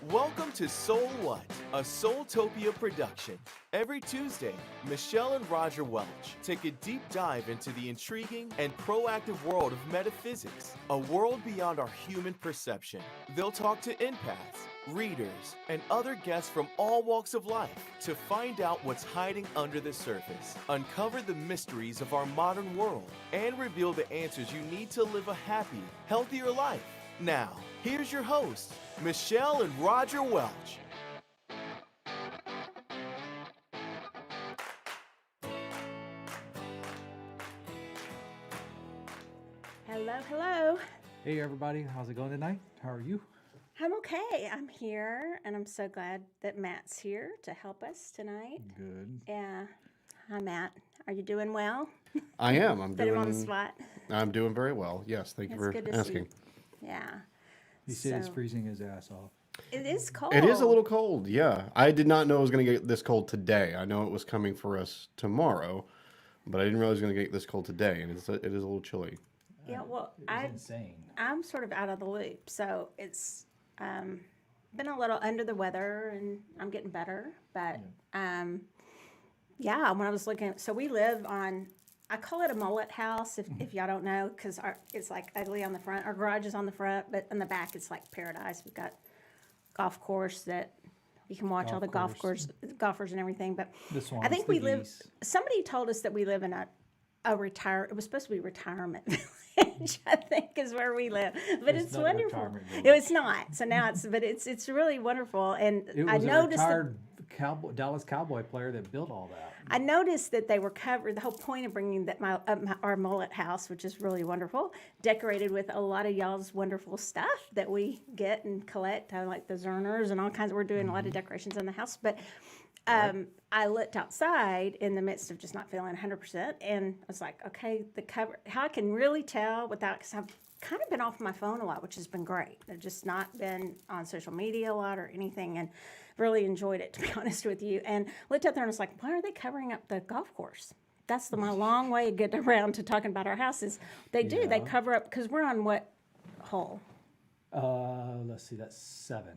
Welcome to SoulWhat, a Soultopia production. Every Tuesday, Michelle and Roger Welch take a deep dive into the intriguing and proactive world of metaphysics, a world beyond our human perception. They'll talk to empaths, readers, and other guests from all walks of life to find out what's hiding under the surface, uncover the mysteries of our modern world, and reveal the answers you need to live a happy, healthier life. Now, here's your hosts, Michelle and Roger Welch. Hello, hello. Hey everybody, how's it going tonight? How are you? I'm okay. I'm here, and I'm so glad that Matt's here to help us tonight. Good. Yeah. Hi, Matt. Are you doing well? I am. I'm Put him doing. on the spot. I'm doing very well. Yes, thank you It's for good to see asking. you. Yeah. He said it's So- freezing his ass off. It is cold. It is a little cold. Yeah, I did not know it was going to get this cold today. I know it was coming for us tomorrow, but I didn't realize it was going to get this cold today, and it is a little chilly. Yeah, well, It was insane. I'm sort of out of the loop, so it's been a little under the weather, and I'm getting better. But yeah, when I was looking, so we live on, I call it a mullet house, if y'all don't know, because it's like ugly on the front. Our garage is on the front, but in the back it's like paradise. We've got golf course that you can watch all the golfers and everything. But The swans, I think the we live. geese. Somebody told us that we live in a retire. It was supposed to be retirement village, I think, is where we live. But it's not a wonderful. retirement It village. was not. So now it's really wonderful. And It I was a noticed that, retired Dallas Cowboy player that built all that. I noticed that they were covered. The whole point of bringing that our mullet house, which is really wonderful, decorated with a lot of y'all's wonderful stuff that we get and collect, like the Zerners and all kinds. We're doing a lot of decorations in the house, but. I looked outside in the midst of just not feeling 100%, and I was like, okay, the cover, how I can really tell without, because I've kind of been off my phone a lot, which has been great. I've just not been on social media a lot or anything, and really enjoyed it, to be honest with you. And looked out there and was like, why are they covering up the golf course? That's my long way of getting around to talking about our houses. They do, they Yeah. cover up, because we're on what hole? Let's see, that's 7.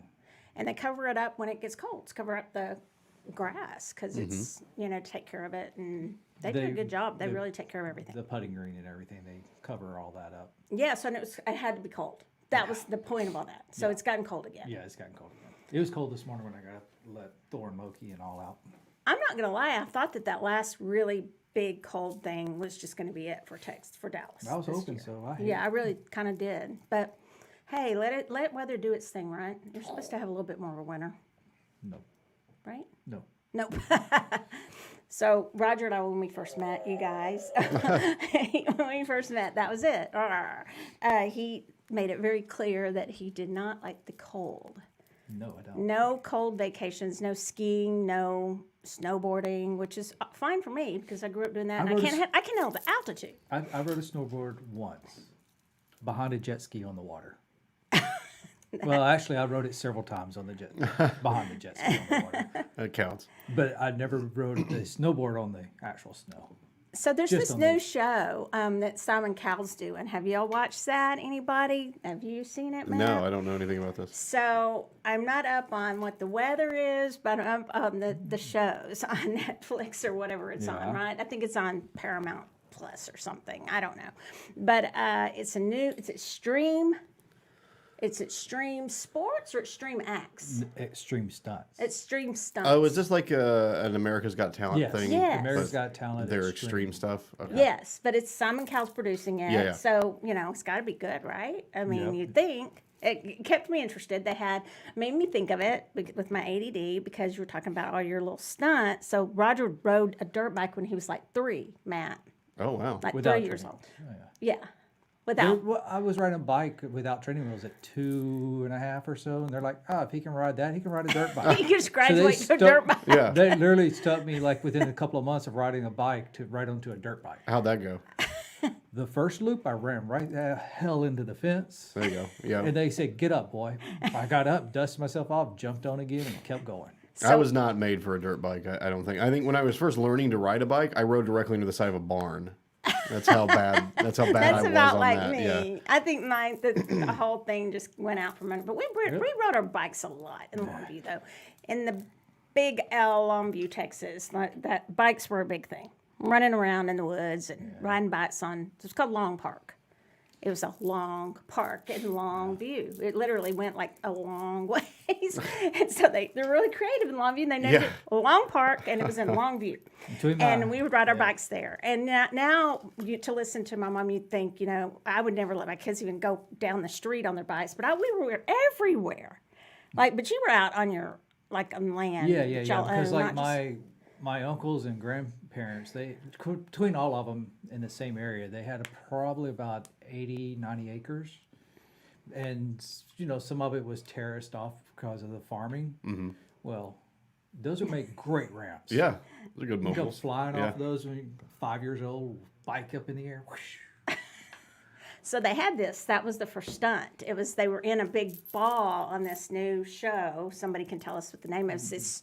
And they cover it up when it gets cold. It's cover up the grass because it's take care of it, and they do a They- good job. They the- really take care of everything. The putting green and everything, they cover all that up. Yeah, so it had to be cold. That was the point of all that. So it's gotten cold again. Yeah, it's gotten cold again. It was cold this morning when I got up, let Thor and Loki and all out. I'm not gonna lie. I thought that last really big cold thing was just gonna be it for Dallas. I was this hoping year. so. I hate Yeah, I really kind of did. But hey, let weather do its thing, right? You're supposed to have a little bit more of a winter, No, right? no. Nope. So Roger and I, when we first met, you guys, when we first met, that was it. He made it very clear that he did not like the cold. No, I don't. No cold vacations, no skiing, no snowboarding, which is fine for me because I grew up doing that. And I rode can't handle the altitude. I rode a snowboard once behind a jet ski on the water. Well, actually, I rode it several times on the jet behind the jet ski on the water, That counts. but I never rode the snowboard on the actual snow. So there's Just this on new the- show that Simon Cowell's doing. Have y'all watched that? Anybody? Have you seen it, Matt? No, I don't know anything about this. So I'm not up on what the weather is, but I'm up on the shows on Netflix or whatever it's on, Yeah. right? I think it's on Paramount Plus or something. I don't know. But it's Extreme. It's Extreme Sports or Extreme Acts? Extreme stunts. Extreme Stunts. Oh, is this like an America's Got Talent Yes. thing? Yes. America's But Got Talent. Their extreme stuff. Okay. Yes, but it's Simon Cowell's producing it. Yeah, yeah. So, it's got to be good, right? I mean, Yep. you'd think. It kept me interested. Made me think of it with my ADD because you were talking about all your little stunts. So Roger rode a dirt bike when he was like 3, Matt. Oh wow. Like Without 3 years training. old. Oh, yeah. Yeah. Without. Well, I was riding a bike without training wheels at 2.5 or so, and they're like, "Oh, if he can ride that, he can ride a dirt bike." He just So graduate to a stuck- dirt bike. Yeah. They literally stuck me like within a couple of months of riding a bike to right onto a dirt bike. How'd that go? The first loop, I ran right the hell into the fence. There you go. Yeah. And they said, "Get up, boy." I got up, dusted myself off, jumped on again, and kept going. I was not made for a dirt bike. I don't think. I think when I was first learning to ride a bike, I rode directly into the side of a barn. That's how bad. That's how bad That's I was about on like that. me. Yeah. I think the whole thing just went out from under. But we rode our bikes a lot in Longview, though. In the Big L, Longview, Texas, that bikes were a big thing. Running around in the woods and riding bikes on. It's called Long Park. It was a long park in Longview. It literally went like a long ways. And so they're really creative in Longview. And they named it Long Park, and it was in Longview. And we would ride our bikes there. And now to listen to my mom, you'd think, I would never let my kids even go down the street on their bikes. But we were everywhere. But you were out on your, on land. Yeah. that y'all Because owned, not like my uncles and grandparents, between all of them in the same area, they had probably about 80, 90 acres. And, some of it was terraced off because of the farming. Mm-hmm. Well, those would make great ramps. Yeah. They're good You go mobiles. flying off those when you're 5 years old, bike up in the air. Whoosh. So they had this. That was the first stunt. They were in a big ball on this new show. Somebody can tell us what the name is. It's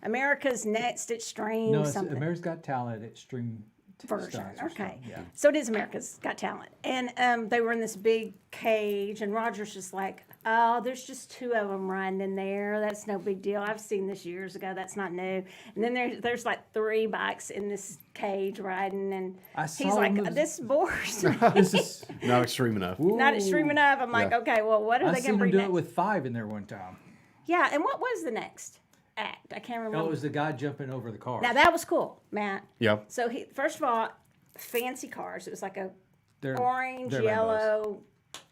America's Next Extreme No, it's something America's Got Talent Extreme version. stunts or Okay. something, yeah. So it is America's Got Talent. And they were in this big cage, and Roger's just like, oh, there's just 2 of them riding in there. That's no big deal. I've seen this years ago. That's not new. And then there's like 3 bikes in this cage riding, and he's like, this bores me. This is Not extreme enough. Not extreme enough. I'm like, okay, well, what are I they seen going to him bring do next? it with 5 in there one time. Yeah, and what was the next act? I can't remember. That was the guy jumping over the car. Now that was cool, Matt. Yeah. So first of all, fancy cars. It was like a They're- orange, they're yellow,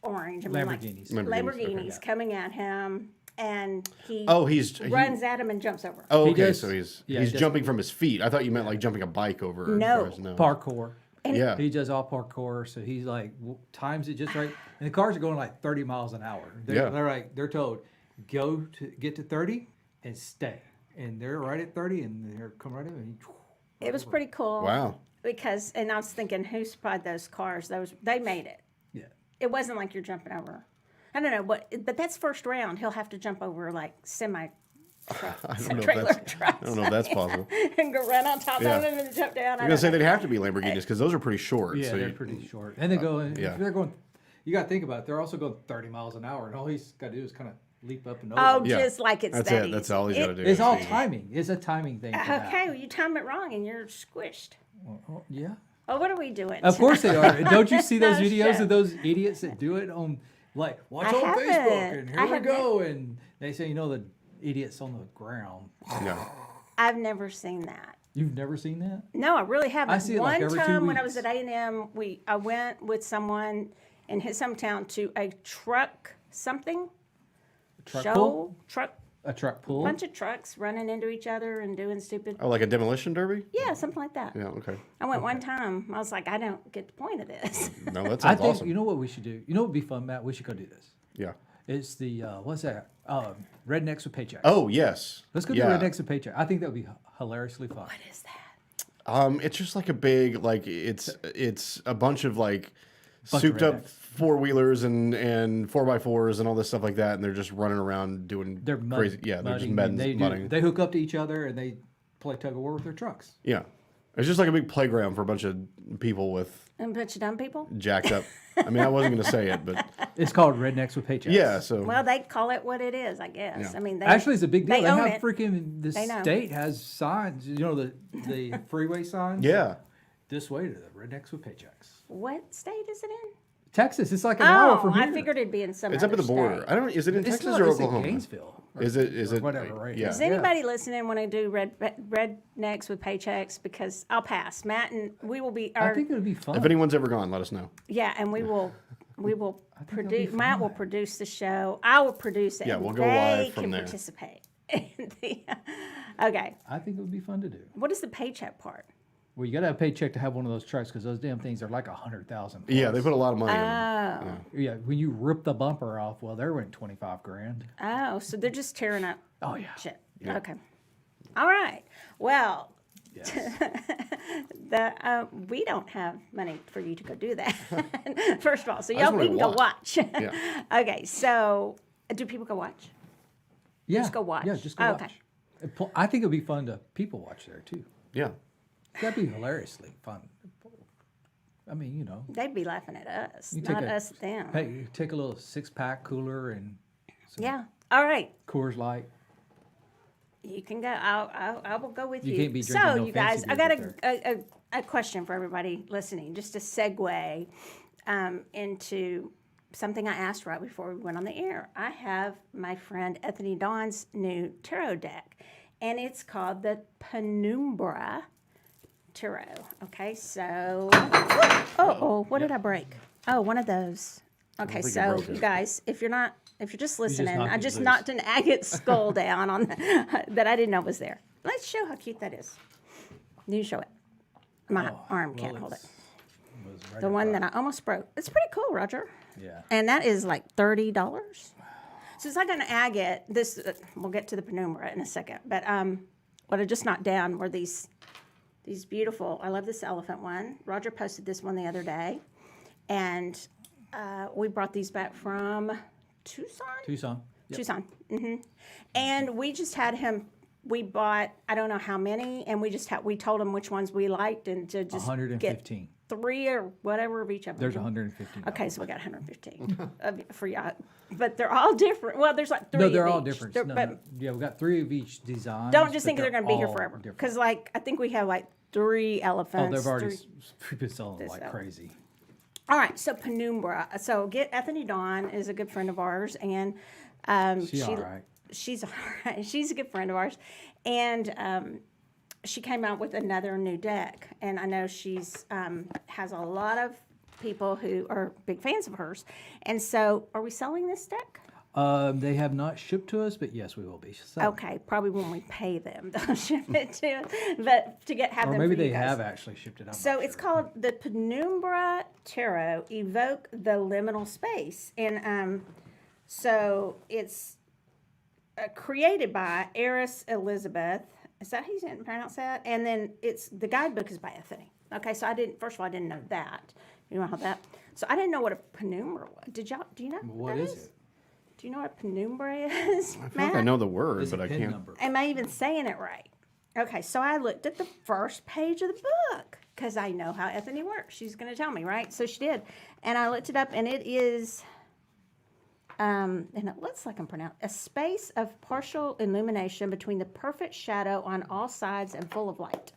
orange. I mean, Lamborghinis. Lamborghinis coming at him, and he He runs at him and jumps over. Oh, He okay. does- So he's yeah, he does- jumping from his feet. I thought you meant like jumping a bike over. No. Parkour. Yeah. He does all parkour, so he's like times it just right, and the cars are going like 30 miles an hour. They're told get to 30 and stay, and they're right at 30, and they're coming right in. And It was pretty cool. Wow. And I was thinking, who supplied those cars? They made it. Yeah. It wasn't like you're jumping over. I don't know, but that's first round. He'll have to jump over like semi trailer I trucks don't know if that's possible. and go run on top Yeah. of them and jump down. I'm gonna say they'd have to be Lamborghinis because those are pretty short. Yeah, so they're you- pretty short, and they go. If yeah. they're going. You got to think about it. They're also going 30 miles an hour, and all he's got to do is kind of leap up and over. Oh, Yeah. just like it's That's that it. That's easy. all he's got to do. It's all timing. It's a timing thing. For that. Okay, well, you time it wrong and you're squished. Well, yeah. Oh, what are we doing? Of course they are. And don't you see those No videos shit. of those idiots that do it on watch I on haven't. Facebook and I here we haven't. go, and they say the idiots on the ground. Yeah. I've never seen that. You've never seen that? No, I really haven't. I see it like One every 2 time when I was weeks. at A&M, I went with someone in his hometown to a truck something Truck show. pull? Truck, A truck pull? bunch of trucks running into each other and doing stupid. Oh, like a demolition derby? Yeah, something like that. Yeah. Okay. I went one time. I was like, I don't get the point of this. No, that I sounds think awesome. you know what we should do. You know what would be fun, Matt? We should go do this. Yeah. It's the what's that? Rednecks with paychecks. Oh yes. Let's go yeah. do Rednecks with paychecks. I think that would be hilariously fun. What is that? It's just like a big it's a bunch of like Bunch of souped up rednecks. 4-wheelers and 4x4s and all this stuff like that, and they're just running around doing They're crazy. Yeah, they're just mudding. mudding. They hook up to each other and they play tug of war with their trucks. Yeah, it's just like a big playground for a bunch of people with And a bunch of dumb people? jacked up. I mean, I wasn't gonna say it, but It's called Rednecks with Paychecks. yeah. So Well, they call it what it is, I guess. Yeah. I mean, Actually, it's a big deal. They They own have it. freaking the They know. state has signs. You know the freeway signs. yeah. This way to the Rednecks with Paychecks. What state is it in? Texas. It's like an hour from here. I figured it'd be in some It's up at other the border. state. I don't. Is it in It's Texas not, or it's in Oklahoma? Gainesville. or- Is it? or whatever? Right. Yeah. Does anybody listening want to do rednecks with paychecks? Because I'll pass. Matt and we will be. I think it would be fun. If anyone's ever gone, let us know. Yeah, and we will that'll be produce. Matt will produce the show. I will produce it. Yeah, and we'll go they live from can there. participate. Okay, I think it would be fun to do. what is the paycheck part? Well, you got to have a paycheck to have one of those trucks because those damn things are like 100,000. Yeah, they put a lot of money in Oh. them. Yeah, when you rip the bumper off, well, they're worth 25 grand. Oh, so they're just tearing up Oh yeah. shit. Okay. All right. Well, Yes. we don't have money for you to go do that. First of all, so just y'all we wanna can go watch. watch. Yeah. Okay, so do people go watch? Yeah. Just go watch. Yeah, just go Okay. watch. I think it would be fun to people watch there too. Yeah. That'd be hilariously fun. I mean, you know, They'd be laughing at us, you not us at them. Hey, you take a little 6-pack cooler and some Yeah. All right. Coors Light. You can go. I will go with you. You can't be drinking so, no you guys, fancy I got beer a question for everybody listening, just to segue into something I asked right before we went on the air. I have my friend Anthony Dawn's new tarot deck, and it's called the Penumbra Tarot. Okay, so what did I break? Oh, one of those. Okay, think you so broke it. you guys, if you're just listening, knocked I it just loose. knocked an agate skull down on that I didn't know was there. Let's show how cute that is. You show it. My arm can't hold it. The one that I almost broke. It's pretty cool, Roger. Yeah. And that is like $30. So it's like an agate. This we'll get to the penumbra in a second. But what I just knocked down were these beautiful. I love this elephant one. Roger posted this one the other day, and we brought these back from Tucson. Yep. Tucson. And we just had him. We bought I don't know how many, and we told him which ones we liked, and to just 115. get 3 or whatever of each of them. There's 115. Okay, so we got 115 for y'all, but they're all different. Well, there's like 3. No, they're of all each. different. They're- No, but no. Yeah, we got 3 of each design. don't just think they're going to be here forever, Different. because like I think we have like 3 Oh, elephants. they've already 3 been selling This like out. crazy. All right, so Penumbra. So Anthony Dawn is a good friend of ours, and She's all right. She's all right. She's a good friend of ours, and she came out with another new deck, and I know she's has a lot of people who are big fans of hers. And so, are we selling this deck? They have not shipped to us, but yes, we will be. selling. Okay, probably when we pay them, they'll ship it to us. But to have Or them maybe for you they guys. have actually shipped it. I'm So not it's sure. called the Penumbra Tarot, Evoke the Liminal Space. And so it's created by Eris Elizabeth. Is that how you pronounce that? And then the guidebook is by Anthony. Okay, so I didn't know that. You know how that? So I didn't know what a penumbra was. Do you know What that is it? Do you know what a penumbra is, I feel like I know the word, It's but a I pin can't. number. Am I even saying it right? Okay, so I looked at the first page of the book because I know how Anthony works. She's going to tell me, right? So she did. And I looked it up, and it is, and it looks like I'm pronouncing, a space of partial illumination between the perfect shadow on all sides and full of light.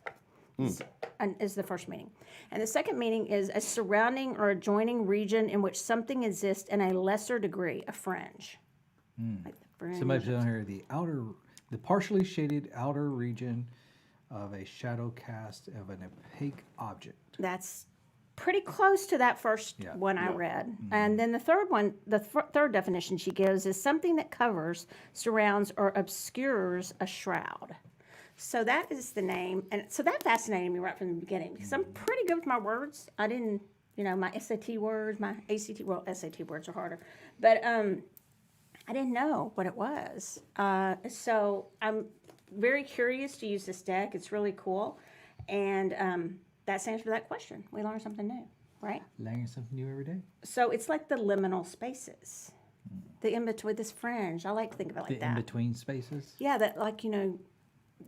Is the first meaning. And the second meaning is a surrounding or adjoining region in which something exists in a lesser degree, a fringe. Like the fringe. Somebody put down here the partially shaded outer region of a shadow cast of an opaque object. That's pretty close to that first Yeah. one I read. And then the third one, third definition she gives is something that covers, surrounds, or obscures a shroud. So that is the name. And so that fascinated me right from the beginning because I'm pretty good with my words. I didn't, my SAT words, my ACT, well, SAT words are harder. But I didn't know what it was. So I'm very curious to use this deck. It's really cool. And that answers that question. We learn something new, right? Learning something new every day. So it's like the liminal spaces, the in-between, this fringe. I like to think of it like The that. in-between spaces. Yeah, that like,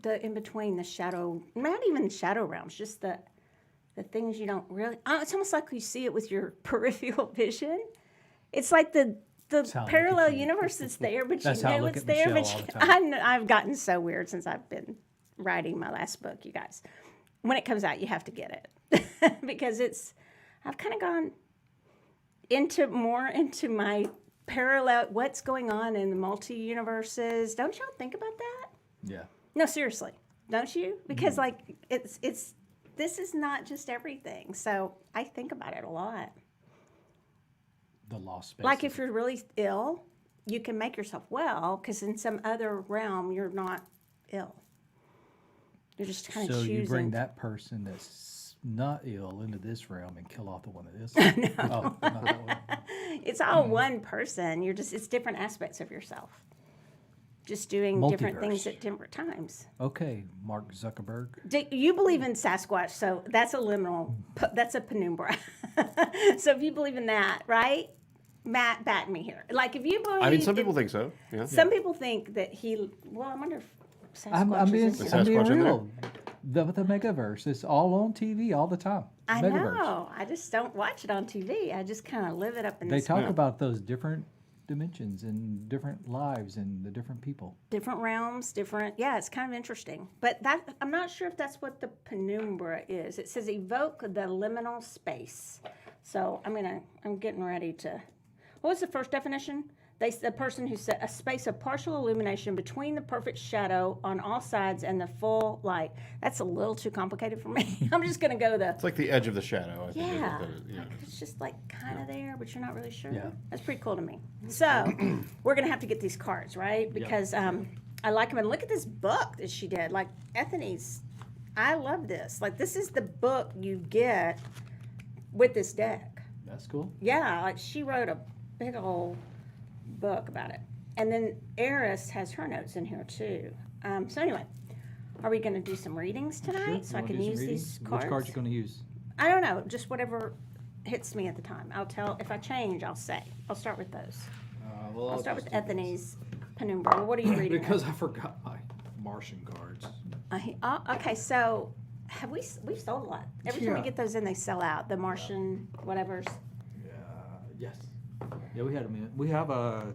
the in-between, the shadow, not even shadow realms, just the things you don't really, it's almost like you see it with your peripheral vision. It's like the how I look parallel at you. universe that's there, but That's you how I know look it's at there. Michelle But all the time. I've gotten so weird since I've been writing my last book, you guys. When it comes out, you have to get it because I've kind of gone more into my parallel, what's going on in the multi-universes. Don't y'all think about that? Yeah. No, seriously, don't you? Because like this is not just everything. So I think about it a lot. The lost spaces. Like if you're really ill, you can make yourself well because in some other realm you're not ill. You're just kind of So choosing. you bring that person that's not ill into this realm and kill off the one that is. Oh, not that one. It's all one person. It's different aspects of yourself. Just doing different things Multiverse. at different times. Okay, Mark Zuckerberg. Do you believe in Sasquatch? So that's a liminal. That's a penumbra. So if you believe in that, right? Matt, back me here. Like if you believe. I mean, some people think so. Yeah. Some people think that he. Well, I wonder if Sasquatch I'm being, is. Is I'm being Sasquatch in there? real. The Megaverse. It's all on TV all the time. I Megaverse. know. I just don't watch it on TV. I just kind of live it up in They this talk about those different dimensions and different lives and the different people. different realms, different. Yeah, it's kind of interesting. But that I'm not sure if that's what the penumbra is. It says evoke the liminal space. So I'm getting ready to. What was the first definition? The person who said a space of partial illumination between the perfect shadow on all sides and the full light. That's a little too complicated for me. I'm just going to go It's like the edge of the shadow. I think is yeah. what that is. Yeah. Like, it's just like kind of there, but you're not really sure. Yeah. That's pretty cool to me. So we're going to have to get these cards, right? Because I like them. And look at this book that she did. Like, Ethany's, I love this. Like, this is the book you get with this deck. That's cool. Yeah, like she wrote a big old book about it. And then Eris has her notes in here too. So anyway, are we going to do some readings tonight Sure. so I You wanna can do some use readings? these cards? Which cards you going to use? I don't know, just whatever hits me at the time. I'll tell, if I change, I'll say. I'll start with those. I'll start with Ethany's Penumbra. Well, what are you reading? Because I forgot my Martian cards. Okay, so we've sold a lot. Every time we Yeah. get those in, they sell out. The Martian whatever's. Yeah. Yes. Yeah, we had them in. We have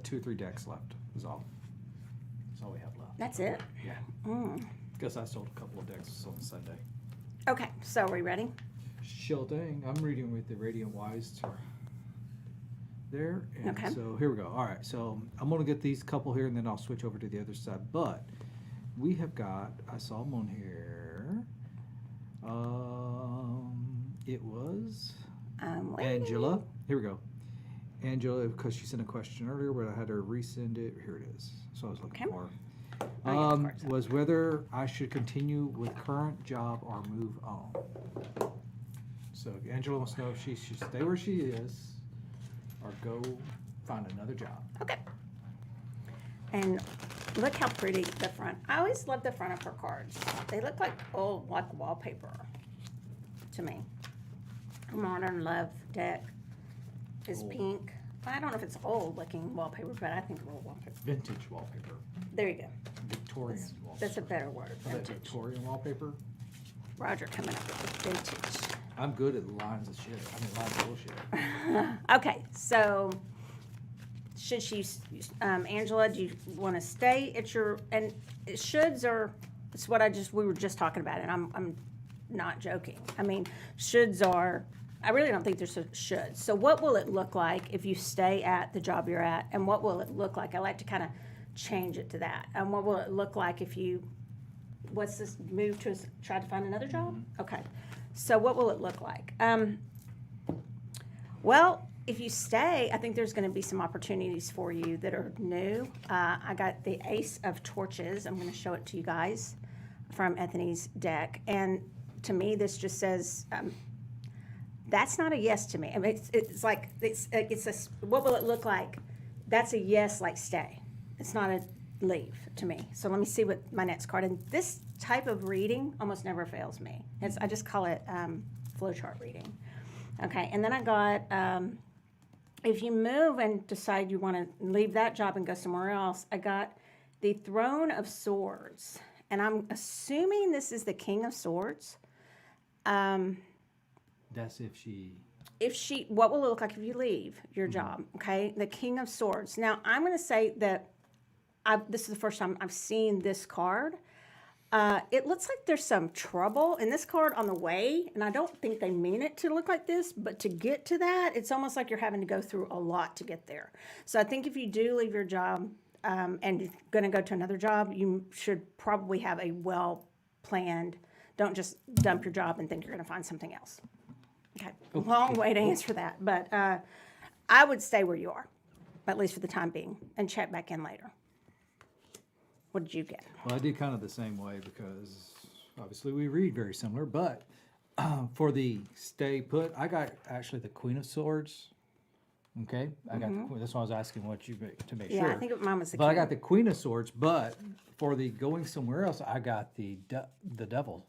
2 or 3 decks left. Is all. That's all we have left. That's it. Yeah. Guess I sold a couple of decks on Sunday. Okay, so are we ready? Sure thing. I'm reading with the Radiant Wise there. And Okay. So here we go. All right. So I'm going to get these couple here and then I'll switch over to the other side. But we have got, I saw them on here. It was Angela. Here we go. Angela, because she sent a question earlier, but I had her resend it. Here it is. So I was looking Okay. for. I got the cards. Was whether I should continue with current job or move on. So Angela wants to know if she should stay where she is or go find another job. Okay. And look how pretty the front. I always love the front of her cards. They look like old, like wallpaper to me. Her Modern Love deck is Old. pink. I don't know if it's old looking wallpaper, but I think it's old wallpaper. Vintage wallpaper. There you go. Victorian wallpaper. That's a better word. Is that Vintage. Victorian wallpaper? Roger coming up with the vintage. I'm good at lines of shit. I mean, lines of bullshit. Okay, so should she, Angela, do you want to stay at your, and shoulds are, it's what we were just talking about, and I'm not joking. I mean, shoulds are, I really don't think there's a should. So what will it look like if you stay at the job you're at, and what will it look like? I like to kind of change it to that. And what will it look like if you, what's this, move to, try to find another job? Okay, so what will it look like? Well, if you stay, I think there's going to be some opportunities for you that are new. I got the Ace of Torches. I'm going to show it to you guys from Ethany's deck. And to me, this just says, that's not a yes to me. I mean, it's like, it's a, what will it look like? That's a yes, like stay. It's not a leave to me. So let me see what my next card. And this type of reading almost never fails me. I just call it flowchart reading. Okay, and then I got, if you move and decide you want to leave that job and go somewhere else, I got the Throne of Swords. And I'm assuming this is the King of Swords. That's if she. What will it look like if you leave your job? Okay, the King of Swords. Now, I'm going to say that this is the first time I've seen this card. It looks like there's some trouble in this card on the way, and I don't think they mean it to look like this, but to get to that, it's almost like you're having to go through a lot to get there. So I think if you do leave your job and you're going to go to another job, you should probably have a well-planned, don't just dump your job and think you're going to find something else. Okay, long way to answer that, but I would stay where you are, at least for the time being, and check back in later. What did you get? Well, I did kind of the same way because obviously we read very similar, but for the stay put, I got actually the Queen of Swords. Okay, I got the Queen. That's why I was asking what you to make Yeah, sure. I think mine was the But I King. got the Queen of Swords, but for the going somewhere else, I got the Devil.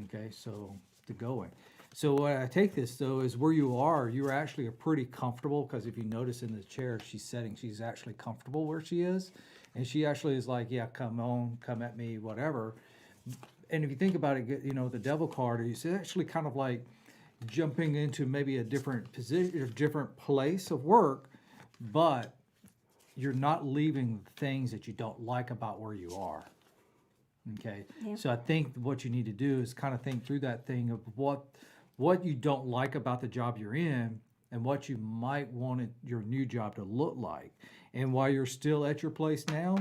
Okay, so the going. So what I take this though is where you are actually pretty comfortable because if you notice in the chair she's sitting, she's actually comfortable where she is. And she actually is like, yeah, come on, come at me, whatever. And if you think about it, the devil card is actually kind of like jumping into maybe a different position, a different place of work, but you're not leaving things that you don't like about where you are. Okay. Yeah. So I think what you need to do is kind of think through that thing of what you don't like about the job you're in and what you might want your new job to look like. And while you're still at your place now,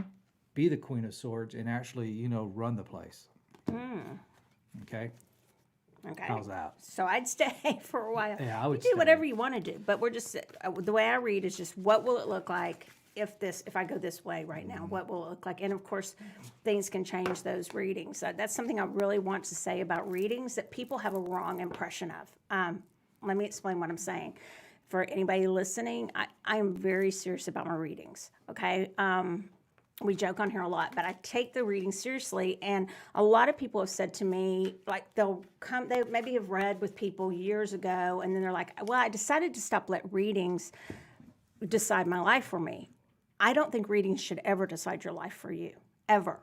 be the Queen of Swords and actually, run the place. Okay. Okay. How's that? So I'd stay for a while. Yeah, I would You do stay. whatever you want to do, but we're just the way I read is just what will it look like if I go this way right now? What will it look like? And of course, things can change those readings. That's something I really want to say about readings that people have a wrong impression of. Let me explain what I'm saying. For anybody listening, I am very serious about my readings. Okay. We joke on here a lot, but I take the reading seriously. And a lot of people have said to me, like they maybe have read with people years ago, and then they're like, well, I decided to stop let readings decide my life for me. I don't think readings should ever decide your life for you, ever.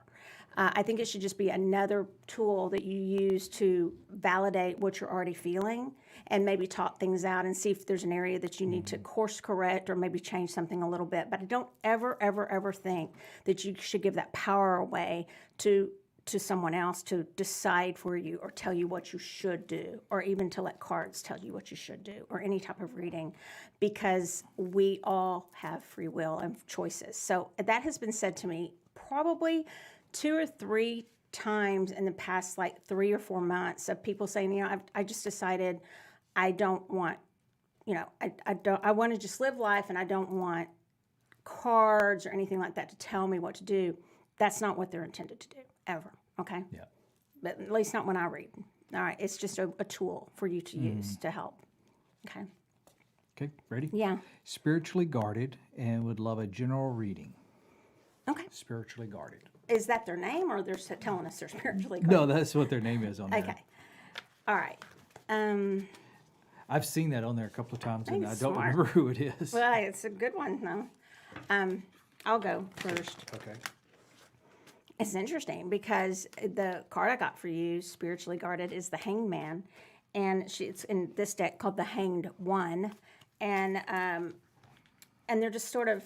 I think it should just be another tool that you use to validate what you're already feeling and maybe talk things out and see if there's an area that you need to course correct or maybe change something a little bit. But I don't ever, ever, ever think that you should give that power away to someone else to decide for you or tell you what you should do, or even to let cards tell you what you should do, or any type of reading, because we all have free will and choices. So that has been said to me probably 2 or 3 times in the past, like 3 or 4 months, of people saying, I just decided I don't want, I want to just live life, and I don't want cards or anything like that to tell me what to do. That's not what they're intended to do, ever. Okay. Yeah. But at least not when I read. All right. It's just a tool for you to use to help. Okay. Okay, ready? Yeah. Spiritually guarded and would love a general reading. Okay. Spiritually guarded. Is that their name, or they're telling us they're spiritually No, guarded? that's what their name is on there. Okay. All right. I've seen that on there a couple of times, and I That's don't smart. remember who it is. Well, it's a good one, though. I'll go first. Okay. It's interesting because the card I got for you, spiritually guarded, is the Hanged Man, and it's in this deck called the Hanged One, and they're just sort of,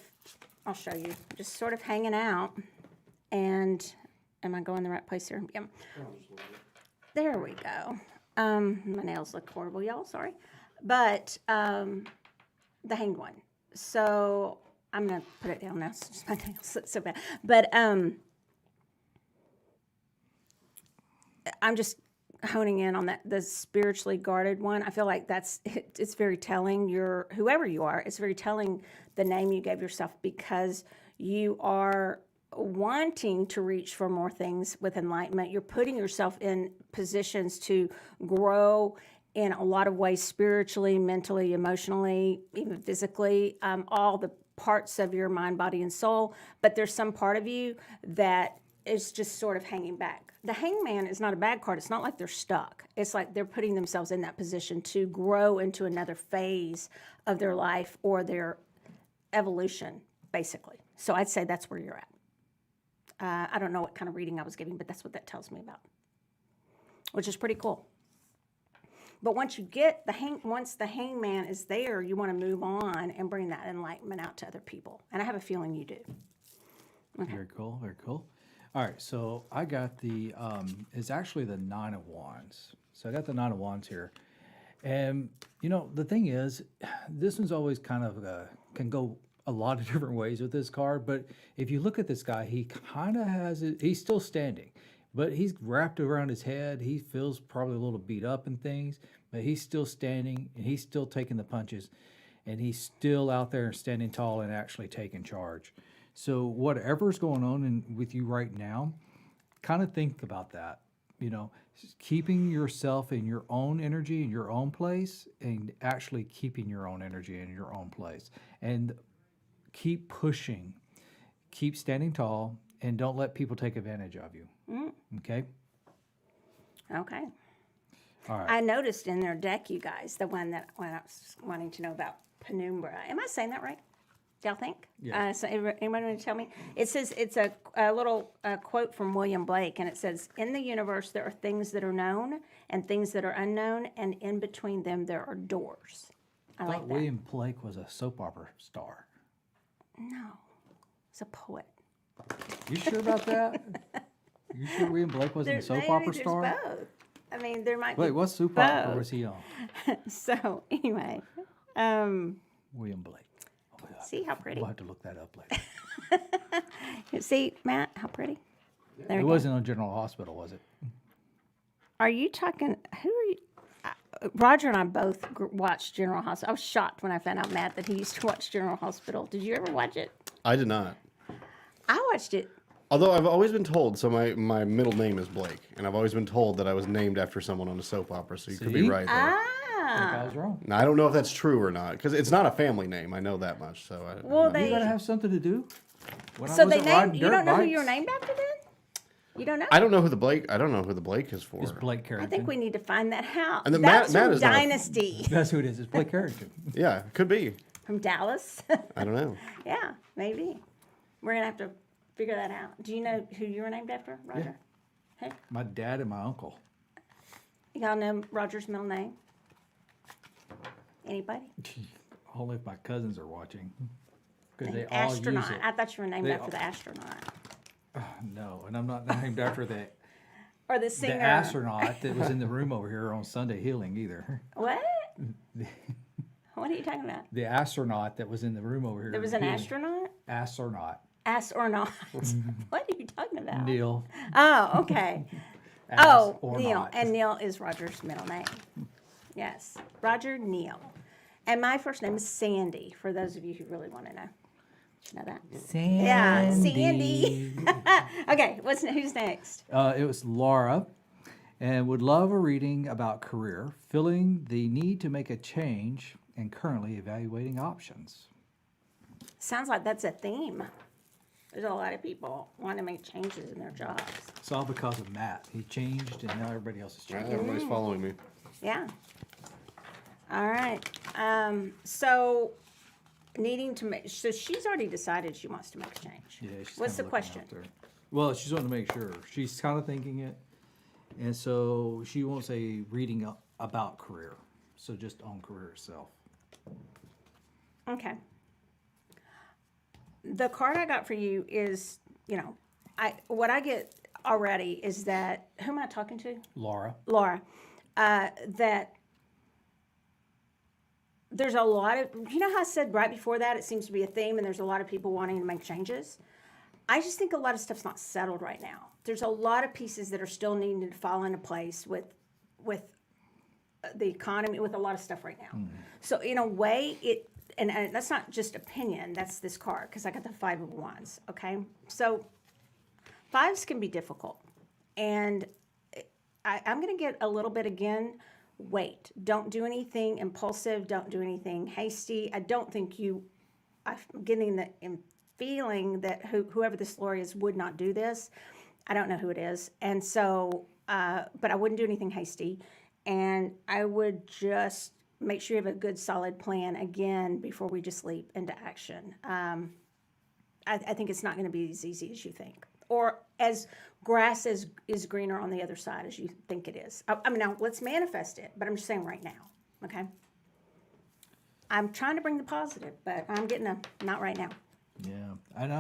I'll show you, just sort of hanging out. And am I going the right place here? Yep. There we go. My nails look horrible, y'all. Sorry, but the Hanged One. So I'm gonna put it down now. Since my nails look so bad, but I'm just honing in on the spiritually guarded one. I feel like it's very telling. Whoever you are, it's very telling the name you gave yourself, because you are wanting to reach for more things with enlightenment. You're putting yourself in positions to grow in a lot of ways, spiritually, mentally, emotionally, even physically, all the parts of your mind, body, and soul. But there's some part of you that is just sort of hanging back. The Hangman is not a bad card. It's not like they're stuck. It's like they're putting themselves in that position to grow into another phase of their life or their evolution, basically. So I'd say that's where you're at. I don't know what kind of reading I was giving, but that's what that tells me about, which is pretty cool. But once you get once the Hangman is there, you want to move on and bring that enlightenment out to other people. And I have a feeling you do. Okay. Very cool, very cool. All right, so I got it's actually the Nine of Wands. So I got the Nine of Wands here. And, the thing is, this one's always kind of can go a lot of different ways with this card. But if you look at this guy, he kind of has it. He's still standing, but he's wrapped around his head. He feels probably a little beat up and things, but he's still standing, and he's still taking the punches, and he's still out there standing tall and actually taking charge. So whatever's going on with you right now, kind of think about that. Keeping yourself in your own energy, in your own place, and actually keeping your own energy in your own place. And keep pushing, keep standing tall, and don't let people take advantage of you. Okay? Okay. All right. I noticed in their deck, you guys, the one that when I was wanting to know about Penumbra. Am I saying that right? Y'all think? Yeah. So anyone want to tell me? It says it's a little quote from William Blake, and it says, "In the universe there are things that are known and things that are unknown, and in between them there are doors." I I like thought that. William Blake was a soap opera star. No, it's a poet. You sure about that? You sure William Blake wasn't a soap Maybe opera there's star? both. I mean, there might Wait, be what soap opera both. was he on? So anyway, William Blake. Oh my God. see how pretty. We'll have to look that up later. See, Matt, how pretty. There It we go. wasn't on General Hospital, was it? Are you talking? Who are you? Roger and I both watched General Hospital. I was shocked when I found out, Matt, that he used to watch General Hospital. Did you ever watch it? I did not. I watched it. Although I've always been told, so my middle name is Blake, and I've always been told that I was named after someone on a soap opera, so you could be See? right there. I think I was wrong. Now, I don't know if that's true or not, because it's not a family name. I know that much. So I, Well, I'm not- You gotta have something to do. When I So they wasn't named. riding You dirt don't know who you were bikes, named after then? You don't know? I don't know who the Blake. I don't know who the Blake is for. It's Blake I Carrington. think we need to find that house. And then That's Matt from is not a- Dynasty That's who it is. It's Blake Carrington. Yeah, could be. from Dallas. I don't know. Yeah, maybe. We're gonna have to figure that out. Do you know who you were named after, Roger? Hey, My dad and my uncle. y'all know Roger's middle name? Anybody? Only if my cousins are watching. Because they all use Astronaut. it. I thought you were named They after all- the astronaut. No, and I'm not named after the Or the singer. astronaut that was in the room over here on Sunday healing either. What? What are you talking about? The astronaut that was in the room over here. There was an healing. astronaut? Astronaut. Ass or not? What are you talking about? Neil. Oh, okay. Ass Oh, or Neil. not. And Neil is Roger's middle name. Yes, Roger Neil. And my first name is Sandy, for those of you who really want to know. Did you know that? Sandy. Yeah, Sandy. Okay, who's next? It was Laura, and would love a reading about career, feeling the need to make a change, and currently evaluating options. Sounds like that's a theme. There's a lot of people want to make changes in their jobs. It's all because of Matt. He changed, and now everybody else is changing. Everybody's following me. Yeah. All right. So needing to make, so she's already decided she wants to make a change. Yeah, she's What's the kinda looking question? out there. Well, she's wanting to make sure. She's kind of thinking it, and so she wants a reading about career. So just on career itself. Okay. The card I got for you is, what I get already is that, who am I talking to? Laura. Laura. That there's a lot of, how I said right before that, it seems to be a theme and there's a lot of people wanting to make changes. I just think a lot of stuff's not settled right now. There's a lot of pieces that are still needing to fall into place with the economy, with a lot of stuff right now. So in a way, and that's not just opinion, that's this card, because I got the 5 of Wands, okay? So 5s can be difficult. And I'm going to get a little bit again, wait. Don't do anything impulsive. Don't do anything hasty. I don't think I'm getting the feeling that whoever this Laura is would not do this. I don't know who it is. And so, but I wouldn't do anything hasty. And I would just make sure you have a good solid plan again before we just leap into action. I think it's not going to be as easy as you think, or as grass is greener on the other side as you think it is. I mean, now let's manifest it, but I'm just saying right now, okay? I'm trying to bring the positive, but I'm getting not right now. Yeah, and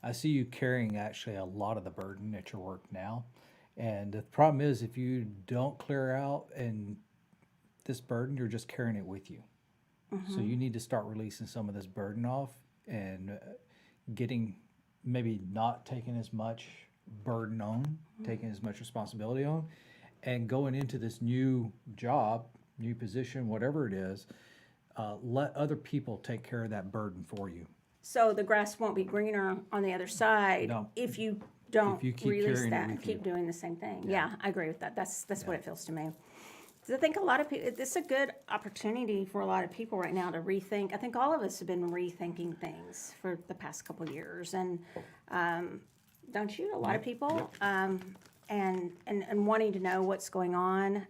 I see you carrying actually a lot of the burden at your work now, and the problem is if you don't clear out and this burden, you're just carrying it with you. So you need to start releasing some of this burden off and getting, maybe not taking as much burden on, taking as much responsibility on, and going into this new job, new position, whatever it is, let other people take care of that burden for you. So the grass won't be greener on the other side No. if you don't If you keep release carrying it that and with keep you. doing the same thing. Yeah, I agree with that. That's what it feels to me. 'Cause I think a lot of people, this is a good opportunity for a lot of people right now to rethink. I think all of us have been rethinking things for the past couple of years, and don't you? A lot of people, and wanting to know what's going on,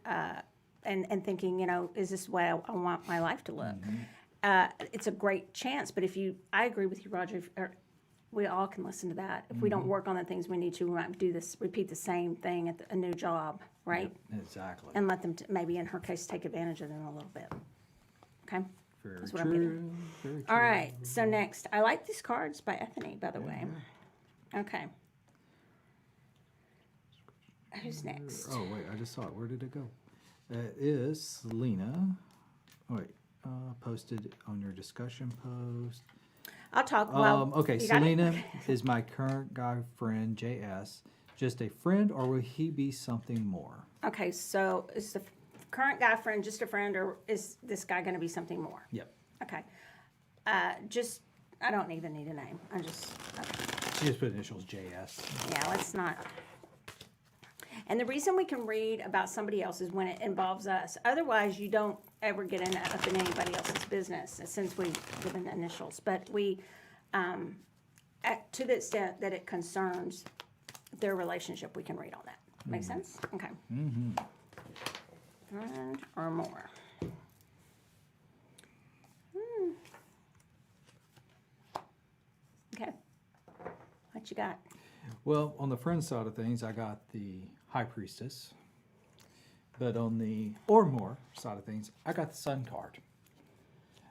and thinking, is this the way I want my life to look? it's a great chance. But I agree with you, Roger. We all can listen to that. If we don't work on the things we need to, we might repeat the same thing at a new job, right? Exactly. And let them, maybe in her case, take advantage of them a little bit. Okay? Very That's what I'm getting. Very true. All right, so next. I like these cards by Ethany, by the way. Okay. Who's next? Oh, wait, I just saw it. Where did it go? That is Selena. Oh, wait, posted on your discussion post. I'll talk. Well, Okay, you got it? Selena is my current guy friend, JS. Just a friend, or will he be something more? Okay, so is the current guy friend just a friend, or is this guy going to be something more? Yep. Okay. I don't even need a name. Okay. She just put initials JS. Yeah, let's not. And the reason we can read about somebody else is when it involves us. Otherwise, you don't ever get up in anybody else's business since we give in initials. But we, to the extent that it concerns their relationship, we can read on that. Make sense? Okay. Mm-hmm. Friend or more. Okay. What you got? Well, on the friend side of things, I got the High Priestess. But on the or more side of things, I got the Sun card.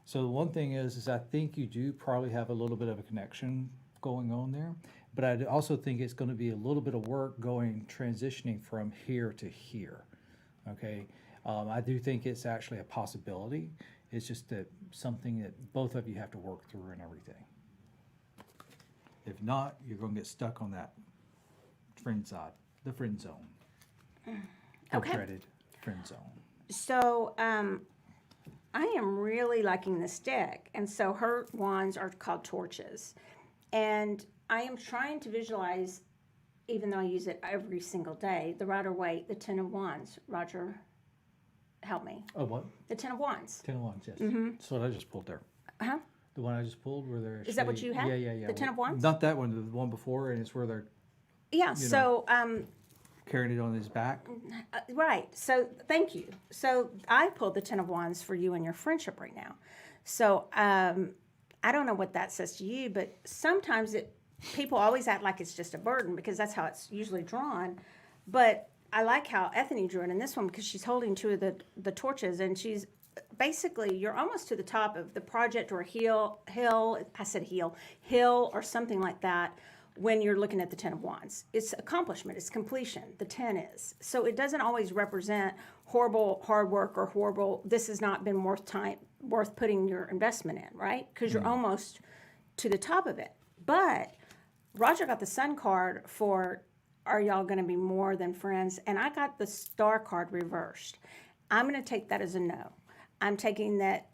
So one thing is I think you do probably have a little bit of a connection going on there. But I also think it's going to be a little bit of work transitioning from here to here. Okay. I do think it's actually a possibility. It's just that something that both of you have to work through and everything. If not, you're going to get stuck on that friend side, the friend zone. The Okay. dreaded friend zone. So, I am really liking this deck. And so her wands are called torches. And I am trying to visualize, even though I use it every single day, the Rider-Waite, the Ten of Wands. Roger, help me. Oh, what? The Ten of Wands. 10 of Wands, yes. That's what I just pulled there. Uh-huh. The one I just pulled where they're Is that what actually- you had? Yeah. The Ten of Wands? Not that one, the one before, and it's where they're Yeah, so, carrying it on his back. right. So, thank you. So, I pulled the Ten of Wands for you and your friendship right now. So, I don't know what that says to you, but sometimes people always act like it's just a burden because that's how it's usually drawn. But I like how Ethany drew it in this one because she's holding two of the torches, and she's basically, you're almost to the top of the project or hill, or something like that when you're looking at the Ten of Wands. It's accomplishment, it's completion, the 10 is. So it doesn't always represent horrible hard work or horrible, this has not been worth putting your investment in, right? Because you're almost to the top of it. But Roger got the Sun card for, are y'all going to be more than friends? And I got the Star card reversed. I'm going to take that as a no. I'm taking that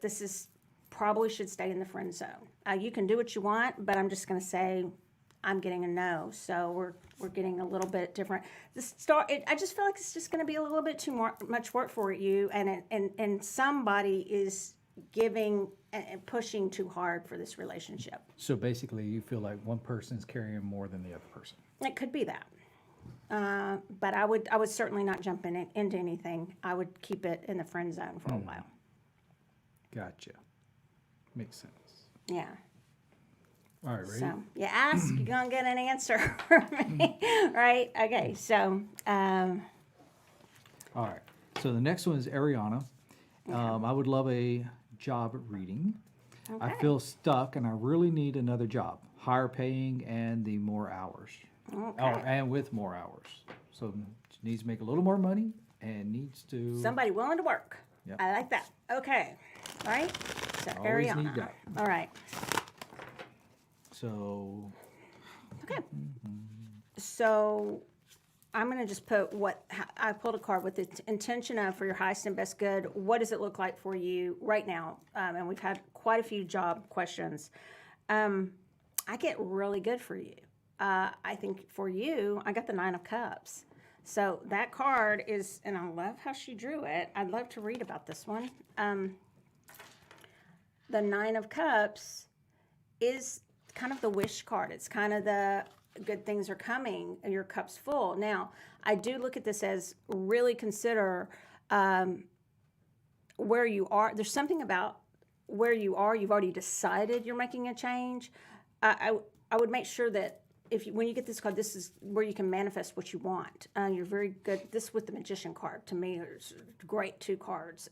this is probably should stay in the friend zone. You can do what you want, but I'm just going to say I'm getting a no. So we're getting a little bit different. The Star, I just feel like it's just going to be a little bit too much work for you, and somebody is giving and pushing too hard for this relationship. So basically, you feel like one person's carrying more than the other person. It could be that. But I would certainly not jump into anything. I would keep it in the friend zone for a while. Gotcha. Makes sense. Yeah. All right, ready? So you ask, you're gonna get an answer from me, right? Okay. So All right. So the next one is Ariana. I would love a job reading. I Okay. feel stuck and I really need another job, higher paying and the more hours. Okay. And with more hours. So she needs to make a little more money and needs to Somebody willing to work. Yep. I like that. Okay. All right. So Always Ariana. need that. All right. So Okay. So I'm going to just put I pulled a card with the intention of for your highest and best good. What does it look like for you right now? And we've had quite a few job questions. I get really good for you. I think for you, I got the 9 of Cups. So that card is, and I love how she drew it. I'd love to read about this one. The 9 of Cups is kind of the wish card. It's kind of the good things are coming and your cup's full. Now, I do look at this as really consider where you are. There's something about where you are. You've already decided you're making a change. I would make sure that when you get this card, this is where you can manifest what you want. You're very good. This with the Magician card, to me, is great 2 cards.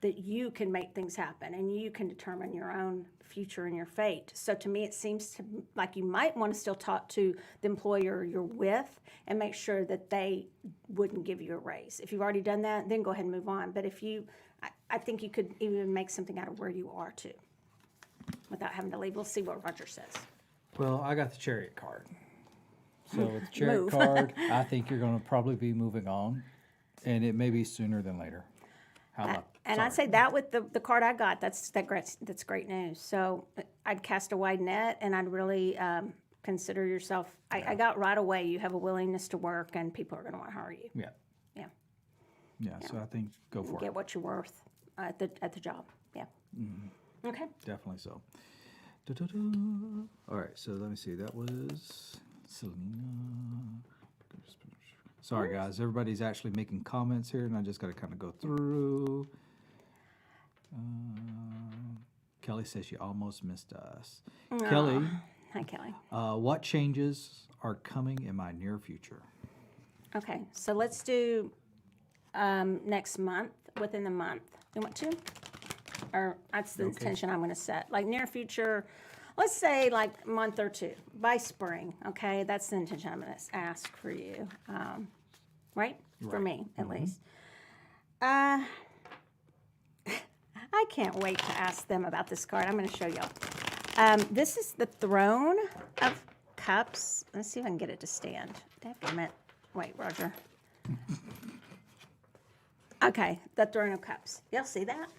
That you can make things happen and you can determine your own future and your fate. So to me, it seems like you might want to still talk to the employer you're with and make sure that they wouldn't give you a raise. If you've already done that, then go ahead and move on. But I think you could even make something out of where you are too, without having to leave. We'll see what Roger says. Well, I got the Chariot card. So with the Chariot Move. card, I think you're going to probably be moving on, and it may be sooner than later. How about? And I'd say that with the card I got, that's great news. So I'd cast a wide net, and I'd really consider yourself. I got right away. You have a willingness to work, and people are going to want to hire you. Yeah. Yeah, Yeah. So I think go for get it. what you're worth at the job. Yeah. Mm-hmm. Okay. Definitely so. Da-da-da. All right. So let me see. That was Selena. Sorry, guys. Everybody's actually making comments here, and I just got to kind of go through. Kelly says she almost missed us. Kelly, Hi, Kelly. what changes are coming in my near future? Okay, so let's do next month, within the month. You want to? Or that's the intention I'm going to set. Like near future, let's say like month or 2 by spring. Okay, that's the intention I'm going to ask for you. Right? For me, at least. I can't wait to ask them about this card. I'm going to show y'all. This is the Throne of Cups. Let's see if I can get it to stand. Damn it. Wait, Roger. Okay, the Throne of Cups. Y'all see that?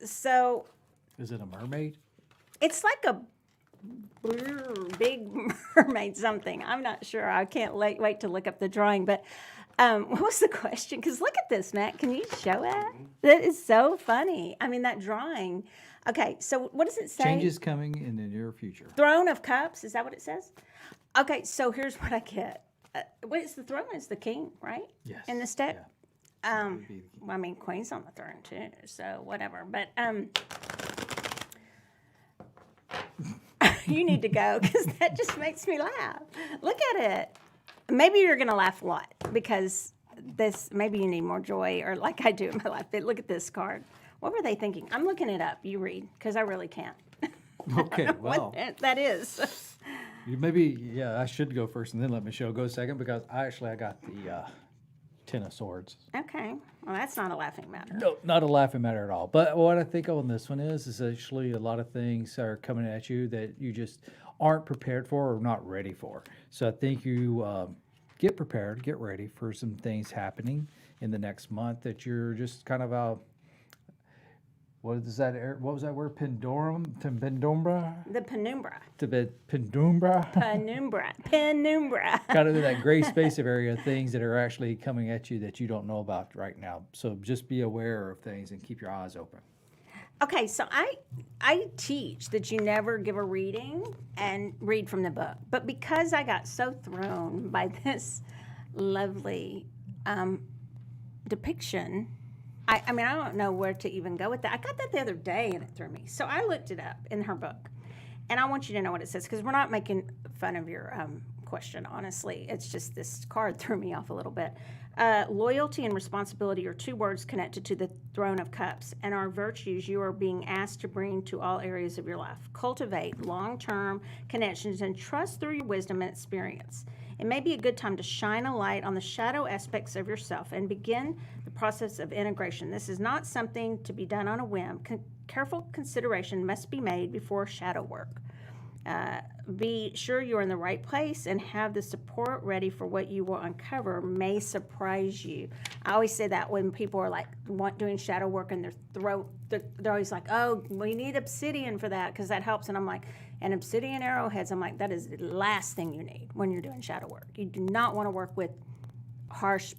So Is it a mermaid? it's like a big mermaid something. I'm not sure. I can't wait to look up the drawing. But what was the question? Because look at this, Matt. Can you show it? That is so funny. I mean, that drawing. Okay, so what does it say? Changes coming in the near future. Throne of Cups. Is that what it says? Okay, so here's what I get. What is the throne? Is the king, right? Yes. In this deck? Yeah. Would be the Well, I mean, Queen's on the throne too, so whatever. But you need to go because that just makes me laugh. Look at it. Maybe you're gonna laugh a lot because this. Maybe you need more joy, or like I do in my life. But look at this card. What were they thinking? I'm looking it up. You read because I really can't. Okay, well, What that is. I should go first and then let Michelle go second because I got the Ten of Swords. Okay. Well, that's not a laughing matter. No, not a laughing matter at all. But what I think on this one is actually a lot of things are coming at you that you just aren't prepared for or not ready for. So I think you get prepared, get ready for some things happening in the next month that you're just kind of what was that word? Pendumbra? The penumbra. Penumbra? Penumbra. Kind of that gray space of area of things that are actually coming at you that you don't know about right now. So just be aware of things and keep your eyes open. Okay, so I teach that you never give a reading and read from the book. But because I got so thrown by this lovely depiction, I mean, I don't know where to even go with that. I got that the other day and it threw me. So I looked it up in her book. And I want you to know what it says because we're not making fun of your question, honestly. It's just this card threw me off a little bit. Loyalty and responsibility are 2 words connected to the Throne of Cups and are virtues you are being asked to bring to all areas of your life. Cultivate long-term connections and trust through your wisdom and experience. It may be a good time to shine a light on the shadow aspects of yourself and begin the process of integration. This is not something to be done on a whim. Careful consideration must be made before shadow work. Be sure you're in the right place and have the support ready for what you will uncover may surprise you. I always say that when people are like doing shadow work and they're always like, oh, we need obsidian for that because that helps. And I'm like, and obsidian arrowheads, I'm like, that is the last thing you need when you're doing shadow work. You do not want to work with harsh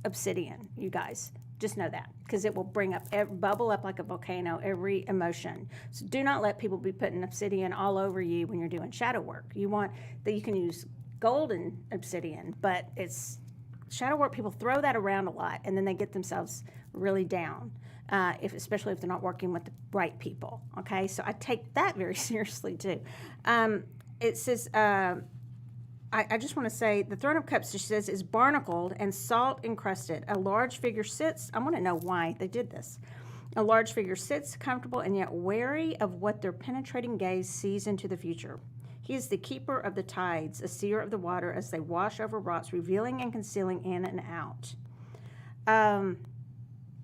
obsidian, you guys. Just know that because it will bubble up like a volcano, every emotion. So do not let people be putting obsidian all over you when you're doing shadow work. You want that you can use golden obsidian, but it's shadow work people throw that around a lot, and then they get themselves really down, especially if they're not working with the right people. Okay, so I take that very seriously too. It says. I just want to say the Throne of Cups, she says, is barnacled and salt encrusted. A large figure sits. I want to know why they did this. A large figure sits comfortable and yet wary of what their penetrating gaze sees into the future. He is the keeper of the tides, a seer of the water as they wash over rocks, revealing and concealing in and out.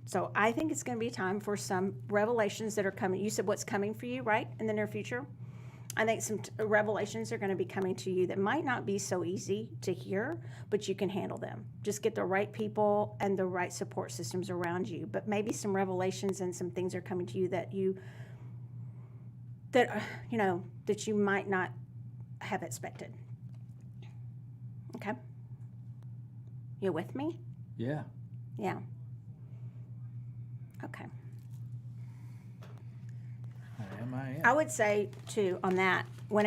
So I think it's going to be time for some revelations that are coming. You said what's coming for you, right, in the near future? I think some revelations are going to be coming to you that might not be so easy to hear, but you can handle them. Just get the right people and the right support systems around you. But maybe some revelations and some things are coming to you that you might not have expected. Okay? You with me? Yeah. Yeah. Okay. I would say too on that when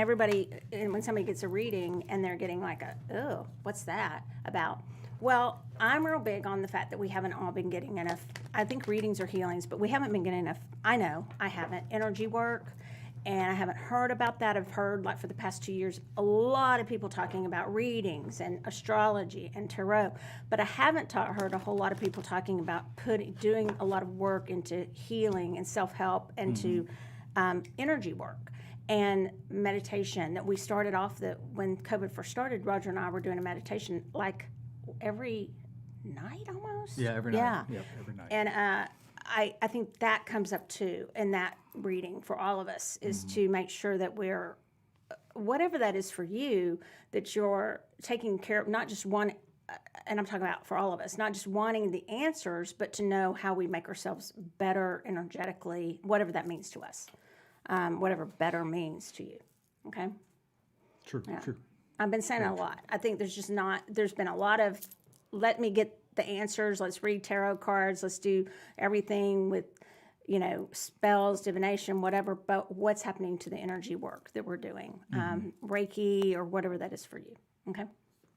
somebody gets a reading and they're getting like oh, what's that about? Well, I'm real big on the fact that we haven't all been getting enough. I think readings are healings, but we haven't been getting enough. I know I haven't energy work, and I haven't heard about that. I've heard like for the past 2 years a lot of people talking about readings and astrology and tarot, but I haven't heard a whole lot of people talking about doing a lot of work into healing and self-help and to energy work and meditation. That we started off when COVID first started, Roger and I were doing a meditation like every night almost. Yeah, every night. Yeah. Yep, every night. And I think that comes up too in that reading for all of us is to make sure that we're, whatever that is for you, that you're taking care of not just one, and I'm talking about for all of us, not just wanting the answers, but to know how we make ourselves better energetically, whatever that means to us, whatever better means to you. Okay? True, Yeah. true. I've been saying a lot. I think there's been a lot of, let me get the answers. Let's read tarot cards. Let's do everything with, spells, divination, whatever. But what's happening to the energy work that we're doing? Reiki or whatever that is for you. Okay?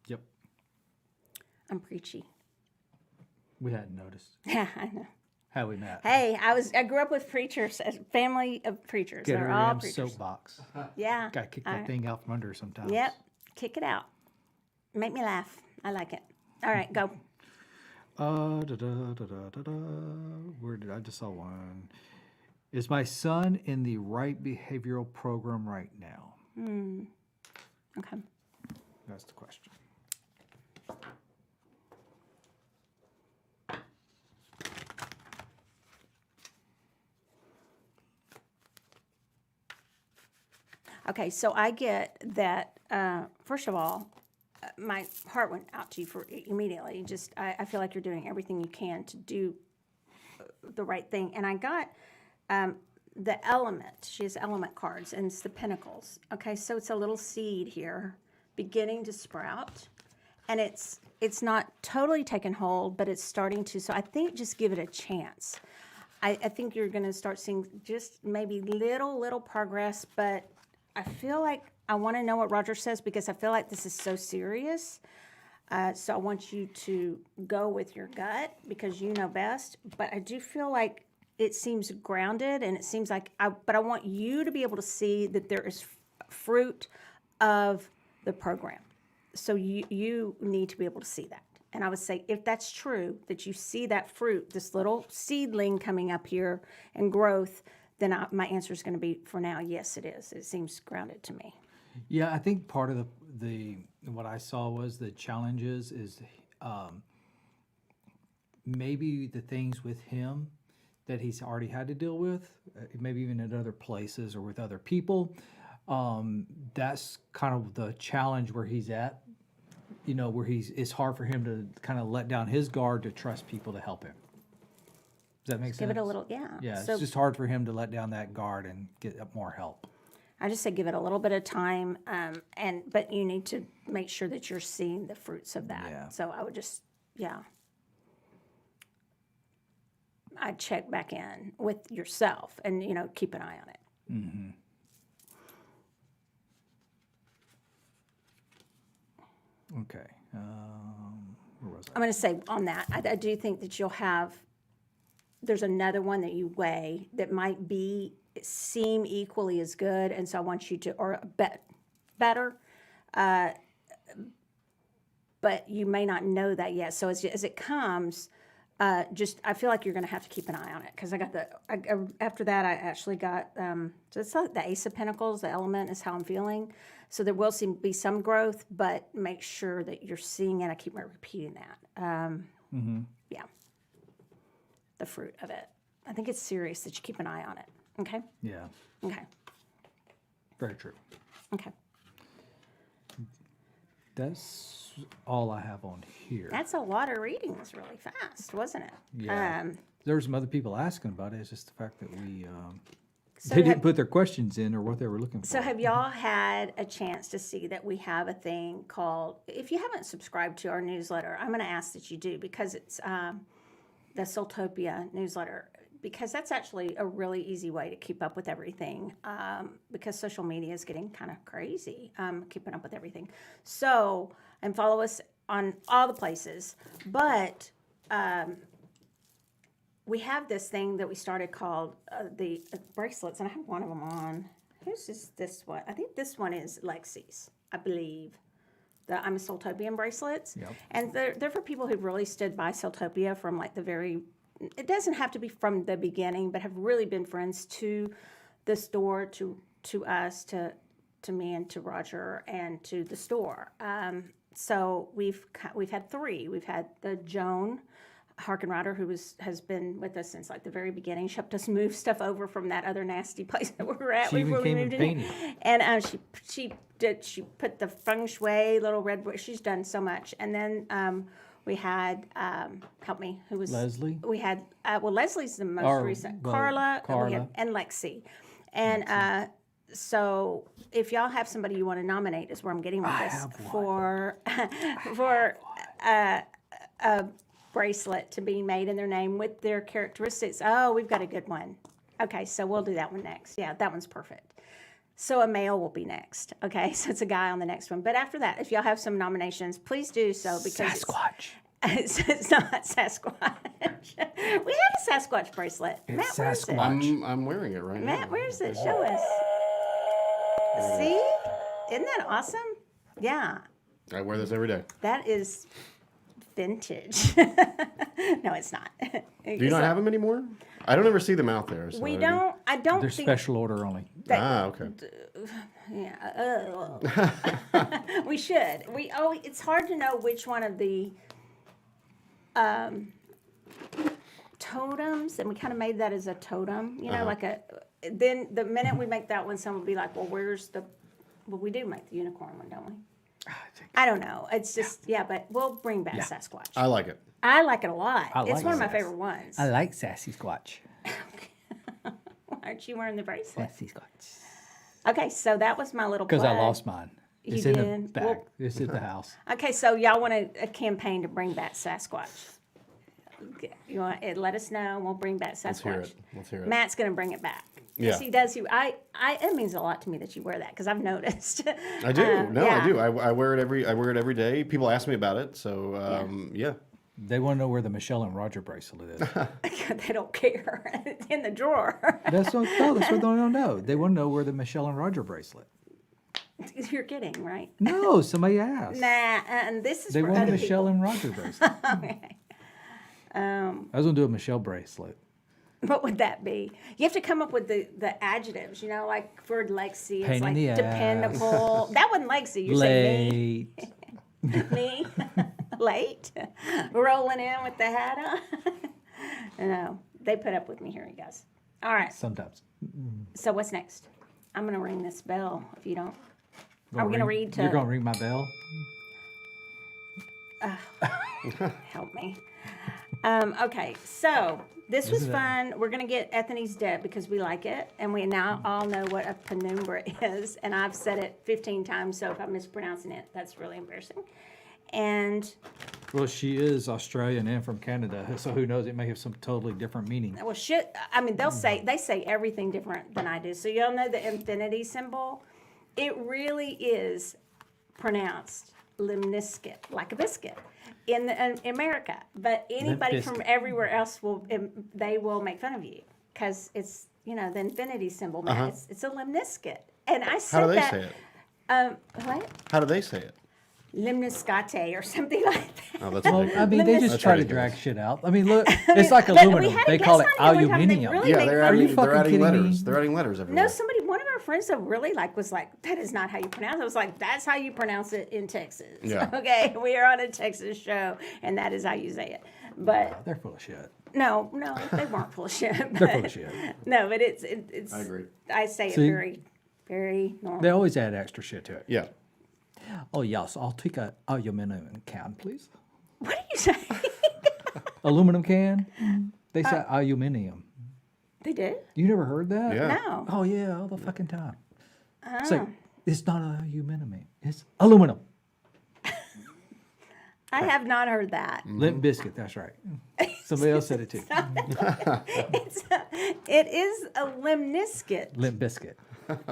Yep. I'm preachy. We hadn't noticed. Yeah, I know. How we met. Hey, I grew up with preachers, a family of preachers. Get They're her all damn preachers. soapbox. Yeah. Gotta kick that thing out from under her sometimes. Yep. Kick it out. Make me laugh. I like it. All right, go. Where did I just saw one? Is my son in the right behavioral program right now? Okay. That's the question. Okay, so I get that, first of all, my heart went out to you for immediately. Just, I feel like you're doing everything you can to do the right thing. And I got the element. She has element cards, and it's the pentacles. Okay, so it's a little seed here beginning to sprout. And it's not totally taken hold, but it's starting to. So I think just give it a chance. I think you're going to start seeing just maybe little progress, but I feel like I want to know what Roger says because I feel like this is so serious. So I want you to go with your gut because you know best. But I do feel like it seems grounded, and it seems like but I want you to be able to see that there is fruit of the program. So you need to be able to see that. And I would say if that's true, that you see that fruit, this little seedling coming up here and growth, then my answer is going to be, for now, yes, it is. It seems grounded to me. Yeah, I think part of the what I saw was the challenges is maybe the things with him that he's already had to deal with, maybe even at other places or with other people. That's kind of the challenge where he's at, where it's hard for him to kind of let down his guard to trust people to help him. Does that make sense? Give it a little, yeah. Yeah, So it's just hard for him to let down that guard and get more help. I just say give it a little bit of time, but you need to make sure that you're seeing the fruits of that. Yeah. So I would just, I'd check back in with yourself and, keep an eye on it. Mm-hmm. Okay. Where was I'm going to say on that, I do think that there's another one that you weigh that might seem equally as good, and so I want you to, or better, but you may not know that yet. So as it comes, I feel like you're going to have to keep an eye on it, because after that I actually got, so it's like the Ace of Pentacles, the element is how I'm feeling. So there will be some growth, but make sure that you're seeing it. I keep repeating that. Yeah. The fruit of it. I think it's serious that you keep an eye on it. Okay? Yeah, Okay. very true. Okay. That's all I have on here. That's a lot of readings really fast, wasn't it? Yeah. There were some other people asking about it. It's just the fact that we So they didn't put their questions in or what they were looking for. So have y'all had a chance to see that we have a thing called, if you haven't subscribed to our newsletter, I'm going to ask that you do, because it's the Soultopia newsletter, because that's actually a really easy way to keep up with everything, because social media is getting kind of crazy, keeping up with everything. So, and follow us on all the places, but we have this thing that we started called the bracelets, and I have one of them on. Whose is this one? I think this one is Lexi's, I believe. The I'm a Soultopian bracelets. Yep. And they're for people who've really stood by Soultopia from like the very, it doesn't have to be from the beginning, but have really been friends to the store, to us, to me and to Roger and to the store. So we've had 3. We've had the Joan Harkin Rider, who has been with us since like the very beginning. She helped us move stuff over from that other nasty place that we were at. She even before we came moved and in. painted. And she put the feng shui little red. She's done so much. And then we had help me, who was Leslie? We had Leslie's the most recent. well, Carla. Carla. And Lexi. And so if y'all have somebody you want to nominate, is where I'm getting with this, have for a bracelet to be made in their name with their characteristics. Oh, we've got a good one. Okay, so we'll do that one next. Yeah, that one's perfect. So a male will be next. Okay, so it's a guy on the next one. But after that, if y'all have some nominations, please do so, because Sasquatch. It's not Sasquatch. We have a Sasquatch bracelet. It's Matt, where's it? Sasquatch. I'm wearing it right now. Matt, where's it? Show us. See? Isn't that awesome? Yeah, I wear this every day. that is vintage. No, it's not. Do you not have them anymore? I don't ever see them out there. So We don't. I don't They're think. special order only. Okay. Yeah. We should. It's hard to know which one of the totems, and we kind of made that as a totem. You know, like a. Then the minute we make that one, someone will be like, "Well, where's the?" Well, we do make the unicorn one, don't we? I don't know. It's just but we'll bring back Sasquatch. I like it. I like it a lot. It's like one of my Sas. favorite ones. I like Sassy Squatch. Why aren't you wearing the bracelet? Sassy Squatch. Okay, so that was my little. Because I plug. lost mine. You It's in the did? bag. Well- It's at the house. Okay, so y'all want a campaign to bring back Sasquatch? You want it? Let us know, and we'll bring back Sasquatch. Let's hear it. Let's hear it. Matt's gonna bring it back. Yeah. Yes, he does. It means a lot to me that you wear that, because I've noticed. I do. No, yeah. I do. I wear it every day. People ask me about it. So yeah. They want to know where the Michelle and Roger bracelet is. They don't care. It's in the drawer. That's what they don't know. They want to know where the Michelle and Roger bracelet. You're kidding, right? No, somebody asked. Nah, and this is They for want a other Michelle and Roger bracelet. Okay. I was gonna do a Michelle bracelet. What would that be? You have to come up with the adjectives, like for Lexi, it's Pain in like the ass. dependable. That wasn't Lexi. You're saying Late. me. Late. Rolling in with the hat on. No, they put up with me here, you guys. All right. Sometimes. So what's next? I'm going to ring this bell if you don't. Are we going to read to You're gonna ring my bell. help me? Okay, so this was fun. We're going to get Ethany's debt because we like it, and we now all know what a penumbra is, and I've said it 15 times, so if I'm mispronouncing it, that's really embarrassing. And, Well, she is Australian and from Canada, so who knows? It may have some totally different meaning. well, they say everything different than I do. So y'all know the infinity symbol? It really is pronounced limniscate, like a biscuit, in America. But anybody from biscuit. everywhere else they will make fun of you because it's the infinity symbol. Man. It's a limniscate, and I said How do they that. say it? What? How do they say it? Limniscate or something like that. Oh, that's Well, ridiculous. I mean, they just That's try to ridiculous. drag shit out. I mean, look, it's like but we aluminum. had a They call it guest on here one time, they aluminium. really Yeah, make they're fun of you adding, fucking they're adding kidding me? letters. They're adding letters everywhere. No, one of our friends that really was like, that is not how you pronounce it. I was like, that's how you pronounce it in Texas. Yeah. Okay, we are on a Texas show, and that is how you say it. But They're full of shit. no, they weren't full of shit. They're full but- of shit. No, but it's. I agree. I say See? it very, very normal. They always add extra shit to it. Yeah. Oh, yes, I'll take a aluminum can, please. What do you say? Aluminum can? They say aluminium. They did? You never heard that? Yeah. No. Oh, yeah, all the fucking time. It's like, it's not aluminum, it's aluminum. I have not heard that. Limp biscuit, that's right. Somebody else said it too. It is a limniscate, Limp biscuit.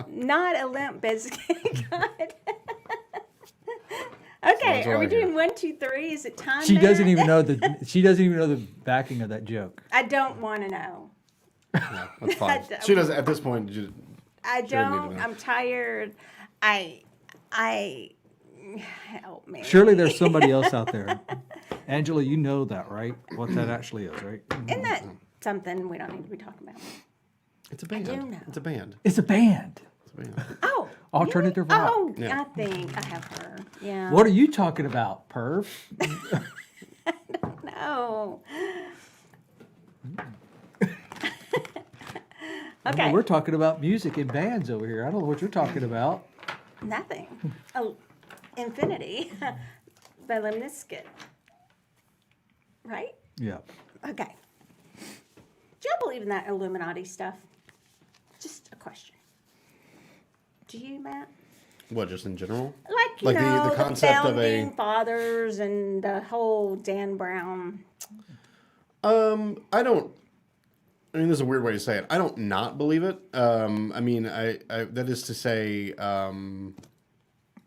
not a limp biscuit. God. Okay, That's are what we I hear. doing 1, 2, 3? Is it time? She doesn't Matt? even know the backing of that joke. I don't want to know. Yeah, that's fine. don't- She does at this point. I She doesn't need to don't. know. I'm tired. I help me. Surely there's somebody else out there. Angela, you know that, right? What that actually is, right? Isn't that something we don't need to be talking about? It's a band. do know. It's a band. It's a band. It's a band. Oh, Alternative really? rock. Oh, Yeah. I think I have her. Yeah. What are you talking about, perv? No. I Okay. mean, we're talking about music and bands over here. I don't know what you're talking about. Nothing. Oh, Infinity by Limniscate. Right? Yeah. Okay. Do y'all believe in that Illuminati stuff? Just a question. Do you, Matt? What, just in general? Like, you Like the know, the concept of a- founding fathers and the whole Dan Brown. I don't. I mean, this is a weird way to say it. I don't not believe it. I mean, I that is to say,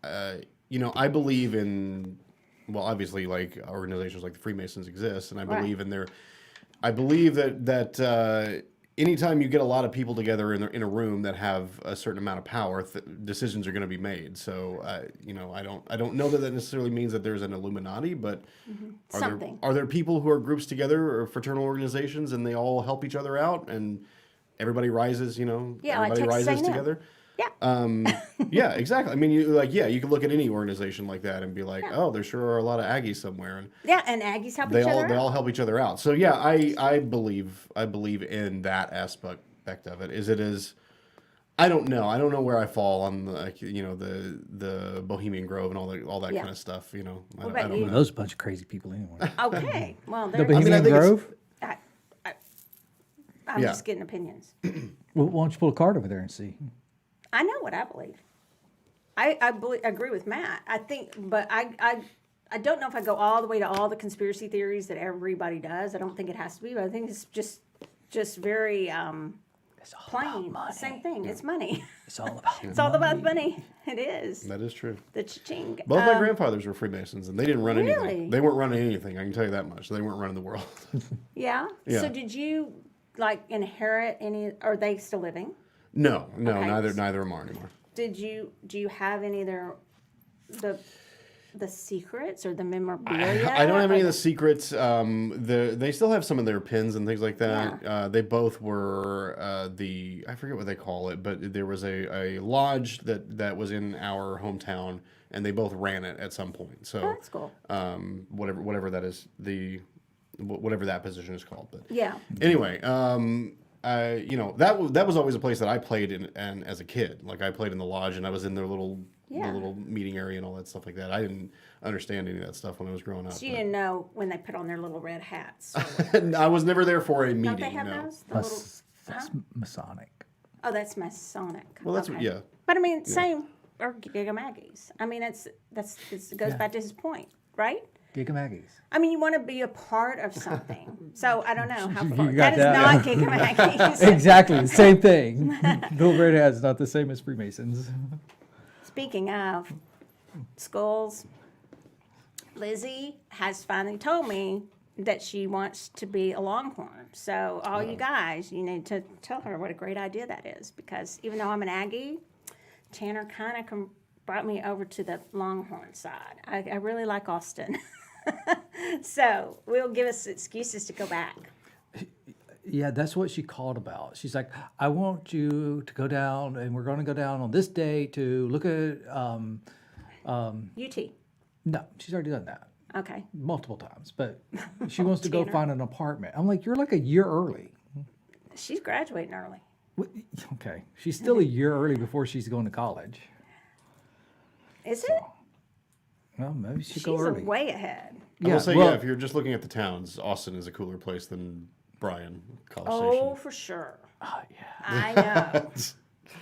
I believe in. Well, obviously, like organizations like the Freemasons exist, and I Right. believe in their. I believe that anytime you get a lot of people together in a room that have a certain amount of power, decisions are going to be made. So, I don't know that necessarily means that there's an Illuminati, but Something. are there people who are groups together or fraternal organizations and they all help each other out and everybody rises? Yeah, like everybody Texas rises A&M. together. Yeah. Yeah, exactly. I mean, you could look at any organization like that and be like, oh, there sure are a lot of Aggies somewhere, and Yeah, and Aggies help they each all other they out. all help each other out. So yeah, I believe in that aspect of it. I don't know. I don't know where I fall on the Bohemian Grove and all that Yeah. kind of stuff. I about don't you? know. Those bunch of crazy people anyway. Okay. Well, The there's, Bohemian I think it's- Grove? I'm Yeah. just getting opinions. Well, why don't you pull a card over there and see? I know what I believe. I agree with Matt. I think, but I don't know if I go all the way to all the conspiracy theories that everybody does. I don't think it has to be, but I think it's just very It's all plain. Same thing. It's money. It's all about It's all about money. It is. That is true. The cha-ching. Both my grandfathers were Freemasons, and they didn't run Really? anything. They weren't running anything. I can tell you that much. They weren't running the world. Yeah? Yeah. So did you inherit any? Are they still living? No, Okay. neither of them are anymore. Do you have any of the secrets or the memorabilia? I don't have any of or the secrets. They still have some of their pins and things like that. Yeah. They both were I forget what they call it, but there was a lodge that was in our hometown, and they both ran it at some point. So Oh, that's cool. whatever that is, whatever that position is called. But Yeah. anyway, that was always a place that I played in, and as a kid, like I played in the lodge, and I was in their little Yeah. the little meeting area and all that stuff like that. I didn't understand any of that stuff when I was growing up. So you didn't know when they put on their little red hats. but- I was never there for a meeting. Don't they have no. those? The little, That's Masonic. oh, that's Masonic. Well, that's Okay. yeah. But I mean, same or Giga Maggie's. I mean, it goes back to his point, right? Giga Maggie's. I mean, you want to be a part of something. So I don't know how You far. got That is that. not Giga Maggie's. Exactly, the same thing. Little Red Hat's not the same as Freemasons. Speaking of skulls, Lizzie has finally told me that she wants to be a Longhorn. So all you guys, you need to tell her what a great idea that is, because even though I'm an Aggie, Tanner kind of brought me over to the Longhorn side. I really like Austin. So we'll give us excuses to go back. Yeah, that's what she called about. She's like, I want you to go down, and we're going to go down on this day to look at. UT. No, she's already done that Okay. multiple times, but she wants to go Tanner. find an apartment. I'm like, you're like a year early. She's graduating early. Okay, she's still a year early before she's going to college. Is it? Well, maybe she She's go early. way ahead. I will say, well, if you're just looking at the towns, Austin is a cooler place than Bryan, College Oh, Station. for sure. yeah. I know.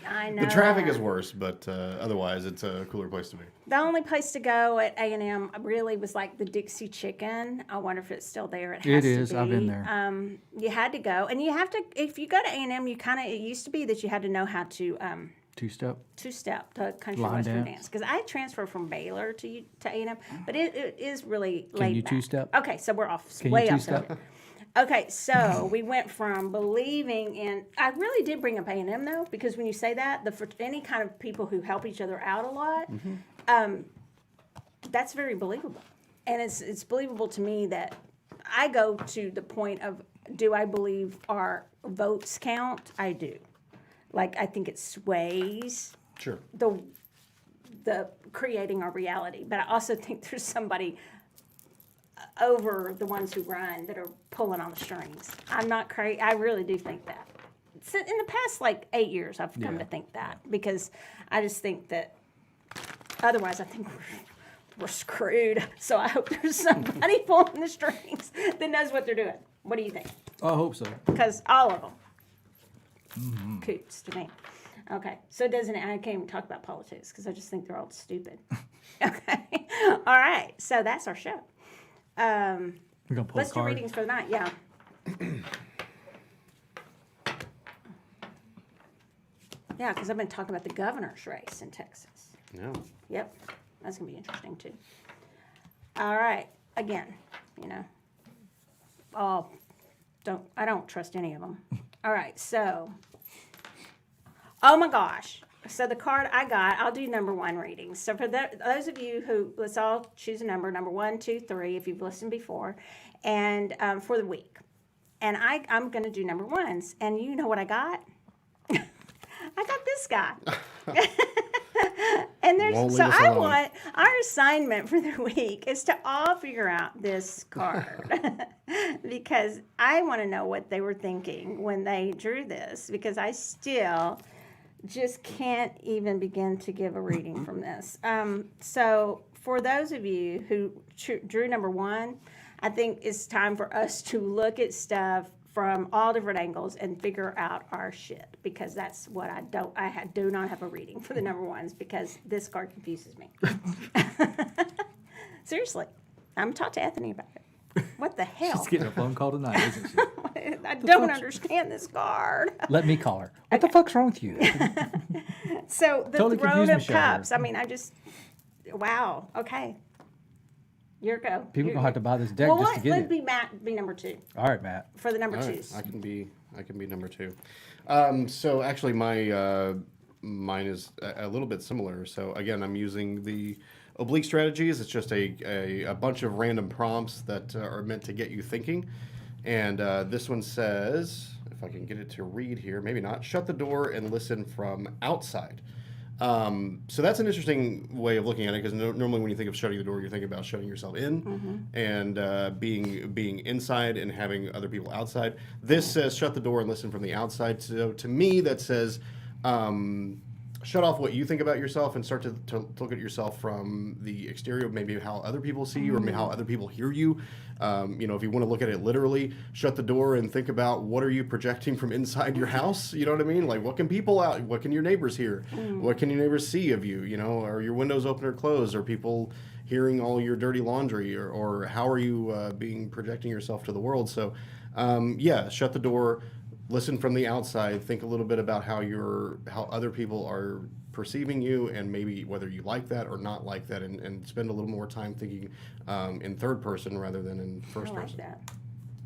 I know. The traffic is worse, but otherwise, it's a cooler place to be. The only place to go at A&M really was like the Dixie Chicken. I wonder if it's still there. It has It is. to be. I've been there. You had to go, and you have to. If you go to A&M, it used to be that you had to know how to Two-step. two-step to country Line western dance. dance. Because I transferred from Baylor to A&M, but it is really Can laid you back. two-step? Okay, so we're off. Can you way off two-step? subject. Okay, so we went from believing in. I really did bring up A&M though, because when you say that, for any kind of people who help each other out a lot, that's very believable, and it's believable to me that I go to the point of, do I believe our votes count? I do. Like, I think it sways Sure. the creating our reality, but I also think there's somebody over the ones who run that are pulling on the strings. I'm not crazy. I really do think that. So in the past, 8 years, I've come to think that, because I just think that otherwise, I think we're screwed. So I hope there's somebody pulling the strings that knows what they're doing. What do you think? I hope so. Because all of them, coots to me. Okay, so doesn't it? I can't even talk about politics because I just think they're all stupid. Okay, all right. So that's our show. We're gonna pull Let's a do card. readings for the night. Yeah. Yeah, because I've been talking about the governor's race in Texas. Yeah. Yep, that's gonna be interesting too. All right, again, I don't trust any of them. All right, so, oh my gosh. So the card I got, I'll do number one readings. So for those of you who, let's all choose a number 1, 2, 3, if you've listened before, and for the week. And I'm going to do number ones. And you know what I got? I got this guy. And Won't so leave us I alone. want, our assignment for the week is to all figure out this card. Because I want to know what they were thinking when they drew this, because I still just can't even begin to give a reading from this. So for those of you who drew number one, I think it's time for us to look at stuff from all different angles and figure out our shit, because that's what I do not have a reading for the number ones, because this card confuses me. Seriously, I'm talk to Anthony about it. What the hell? She's getting a phone call tonight, isn't she? I don't understand this card. Let me call her. What the fuck's wrong with you? So the Totally Throne confused of Michelle Cups. here. I mean, wow. Okay. Your go. People gonna have to buy this deck Well, just to get let it. be Matt be number two All right, Matt. for the number All right, twos. I can be number two. So actually, mine is a little bit similar. So again, I'm using the oblique strategies. It's just a bunch of random prompts that are meant to get you thinking. And this one says, if I can get it to read here, maybe not. Shut the door and listen from outside. So that's an interesting way of looking at it, because normally when you think of shutting the door, you're thinking about shutting yourself in and being inside and having other people outside. This says shut the door and listen from the outside. So to me, that says shut off what you think about yourself and start to look at yourself from the exterior, maybe how other people see you or maybe how other people hear you. If you want to look at it literally, shut the door and think about what are you projecting from inside your house. You know what I mean? Like, what can people out? What can your neighbors hear? What can your neighbors see of you? Are your windows open or closed? Are people hearing all your dirty laundry? Or how are you projecting yourself to the world? So, shut the door. Listen from the outside. Think a little bit about how other people are perceiving you, and maybe whether you like that or not like that, and spend a little more time thinking in third person rather than in first I like person. that.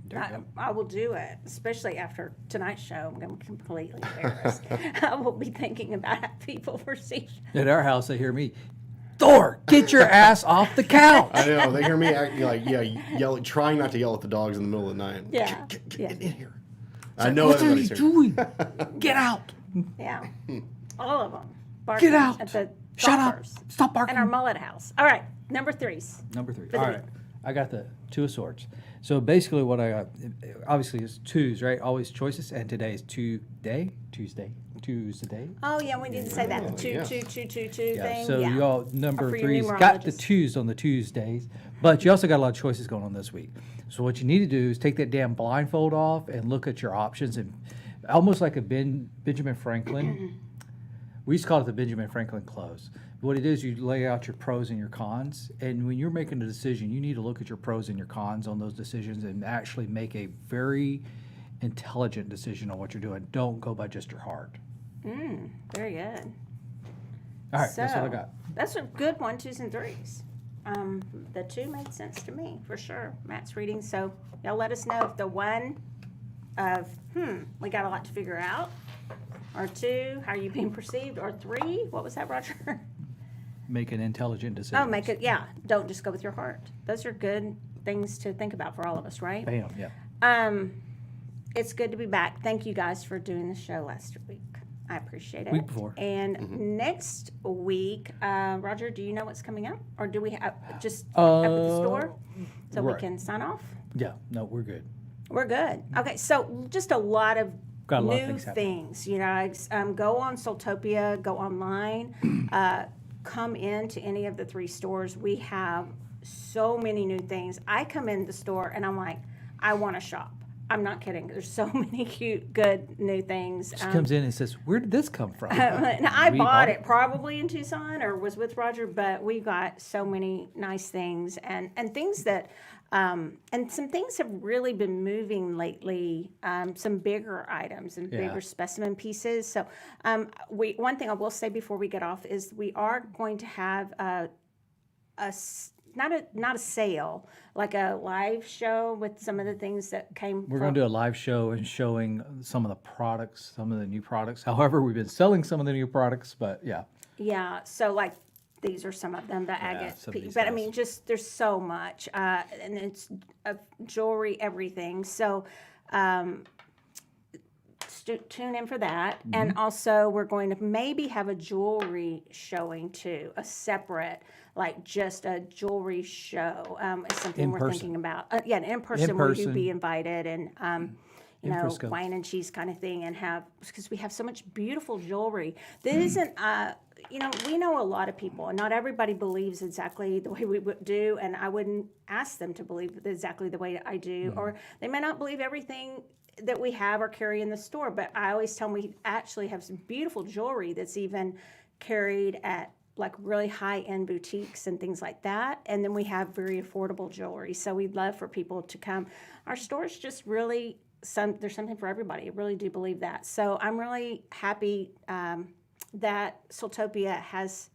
There you go. I will do it, especially after tonight's show. I'm going to be completely embarrassed. I will be thinking about how people perceive. At our house, they hear me, Thor, get your ass off the couch. I know, they hear me acting like, trying not to yell at the dogs in the middle of the night. Yeah. Get in here. I know What are you everybody's here. doing? Get out. Yeah, all of them. Barking Get out. At the Shut up. golfers Stop barking. And our mullet house. All right, number 3s. Number 3. For the All right. I got the 2 of Swords. So basically what I got, obviously it's 2s, right? Always choices. And today is Tuesday. Oh yeah, we need to say that. Oh, Two yeah. thing. So yeah. y'all, number For your 3's got the numerologists. 2s on the Tuesdays. But you also got a lot of choices going on this week. So what you need to do is take that damn blindfold off and look at your options, and almost like a Benjamin Franklin. We used to call it the Benjamin Franklin close. What it is, you lay out your pros and your cons, and when you're making a decision, you need to look at your pros and your cons on those decisions and actually make a very intelligent decision on what you're doing. Don't go by just your heart. Very good. All right, that's what I So, got. That's a good 1, 2s, and 3s. The 2 made sense to me, for sure. Matt's reading, so y'all let us know if the 1 of, we got a lot to figure out, or 2, how are you being perceived, or 3, what was that, Roger? Make an intelligent decision. Oh, make it, yeah, don't just go with your heart. Those are good things to think about for all of us, right? Bam, yeah. It's good to be back. Thank you guys for doing the show last week. I appreciate it. Week before. And next week, Roger, do you know what's coming up? Or do we have just up at the store so we right. can sign off? Yeah, no, we're good. We're good. Okay, so just a lot of Got a lot of new things happening. things. You know, go on Soultopia, go online, come into any of the 3 stores. We have so many new things. I come in the store and I'm like, I want to shop. I'm not kidding. There's so many cute, good new things. She comes in and says, "Where did this come from?" Now, I We bought it probably in Tucson or was with Roger, but we got so many nice things and things that, and some things have really been moving lately. Some bigger items and Yeah. bigger specimen pieces. So, one thing I will say before we get off is we are going to have not a sale, like a live show with some of the things that came. We're going to do a live show and showing some of the products, some of the new products. However, we've been selling some of the new products, but yeah. Yeah, so like these are some of them, the agate some of piece. these But I guys. mean, just there's so much, and it's jewelry, everything. So tune in for that. Mm-hmm. And also, we're going to maybe have a jewelry showing too, a separate, like just a jewelry show. Is something In we're person. thinking about. Yeah, an in person where you'd person. be invited and. You In know, Frisco. wine and cheese kind of thing, and have, because we have so much beautiful jewelry that isn't, you know, we know a lot of people, and not everybody believes exactly the way we would do, and I wouldn't ask them to believe exactly the way I do, or they may not believe everything that we have or carry in the store, but I always tell them we actually have some beautiful jewelry that's even carried at like really high-end boutiques and things like that, and then we have very affordable jewelry, so we'd love for people to come. Our store's just really, there's something for everybody. I really do believe that. So I'm really happy that Soultopia has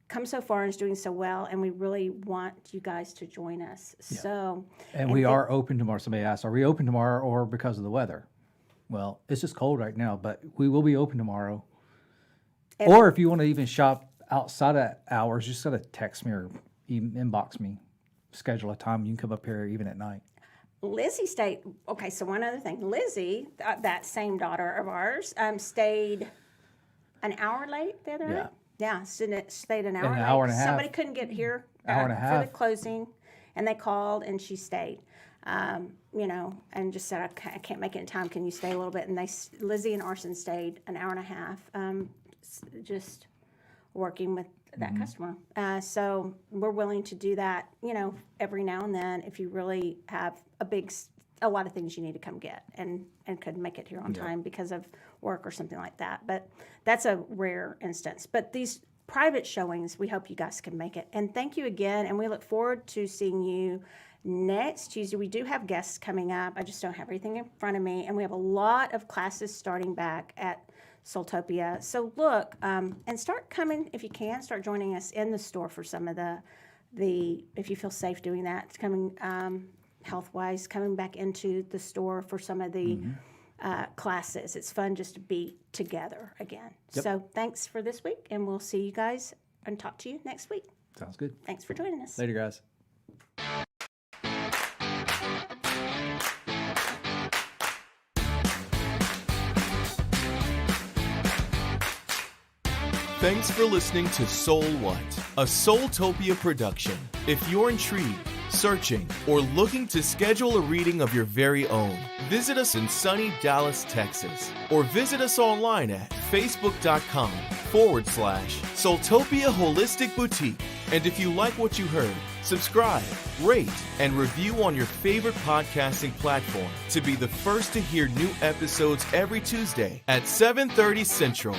come so far and is doing so well, and we really want you guys to join us. So, And we are open tomorrow. Somebody asked, "Are we open tomorrow or because of the weather?" Well, it's just cold right now, but we will be open tomorrow. Or if you want to even shop outside of hours, just gotta text me or inbox me. Schedule a time. You can come up here even at night. Lizzie stayed. Okay, so one other thing, Lizzie, that same daughter of ours, stayed an hour late the other night. Yeah, stayed an hour late. hour and a half. Somebody couldn't get here Hour and a for half. the closing, and they called, and she stayed. You know, and just said, I can't make it in time. Can you stay a little bit? And Lizzie and Arson stayed an hour and a half, just working with that customer. So we're willing to do that, you know, every now and then if you really have a lot of things you need to come get and couldn't make it here on time because of work or something like that. But that's a rare instance. But these private showings, we hope you guys can make it. And thank you again. And we look forward to seeing you next Tuesday. We do have guests coming up. I just don't have everything in front of me. And we have a lot of classes starting back at Soultopia. So look, and start coming, if you can, start joining us in the store for some of the if you feel safe doing that, coming health-wise, coming back into the store for some of the classes. It's fun just to be together again. Yep. So thanks for this week, and we'll see you guys and talk to you next week. Sounds good. Thanks for joining us. Later, guys. Thanks for listening to SoulWhat, a Soultopia production. If you're intrigued, searching, or looking to schedule a reading of your very own, visit us in sunny Dallas, Texas, or visit us online at facebook.com/Soultopia Holistic Boutique. And if you like what you heard, subscribe, rate, and review on your favorite podcasting platform to be the first to hear new episodes every Tuesday at 7:30 Central.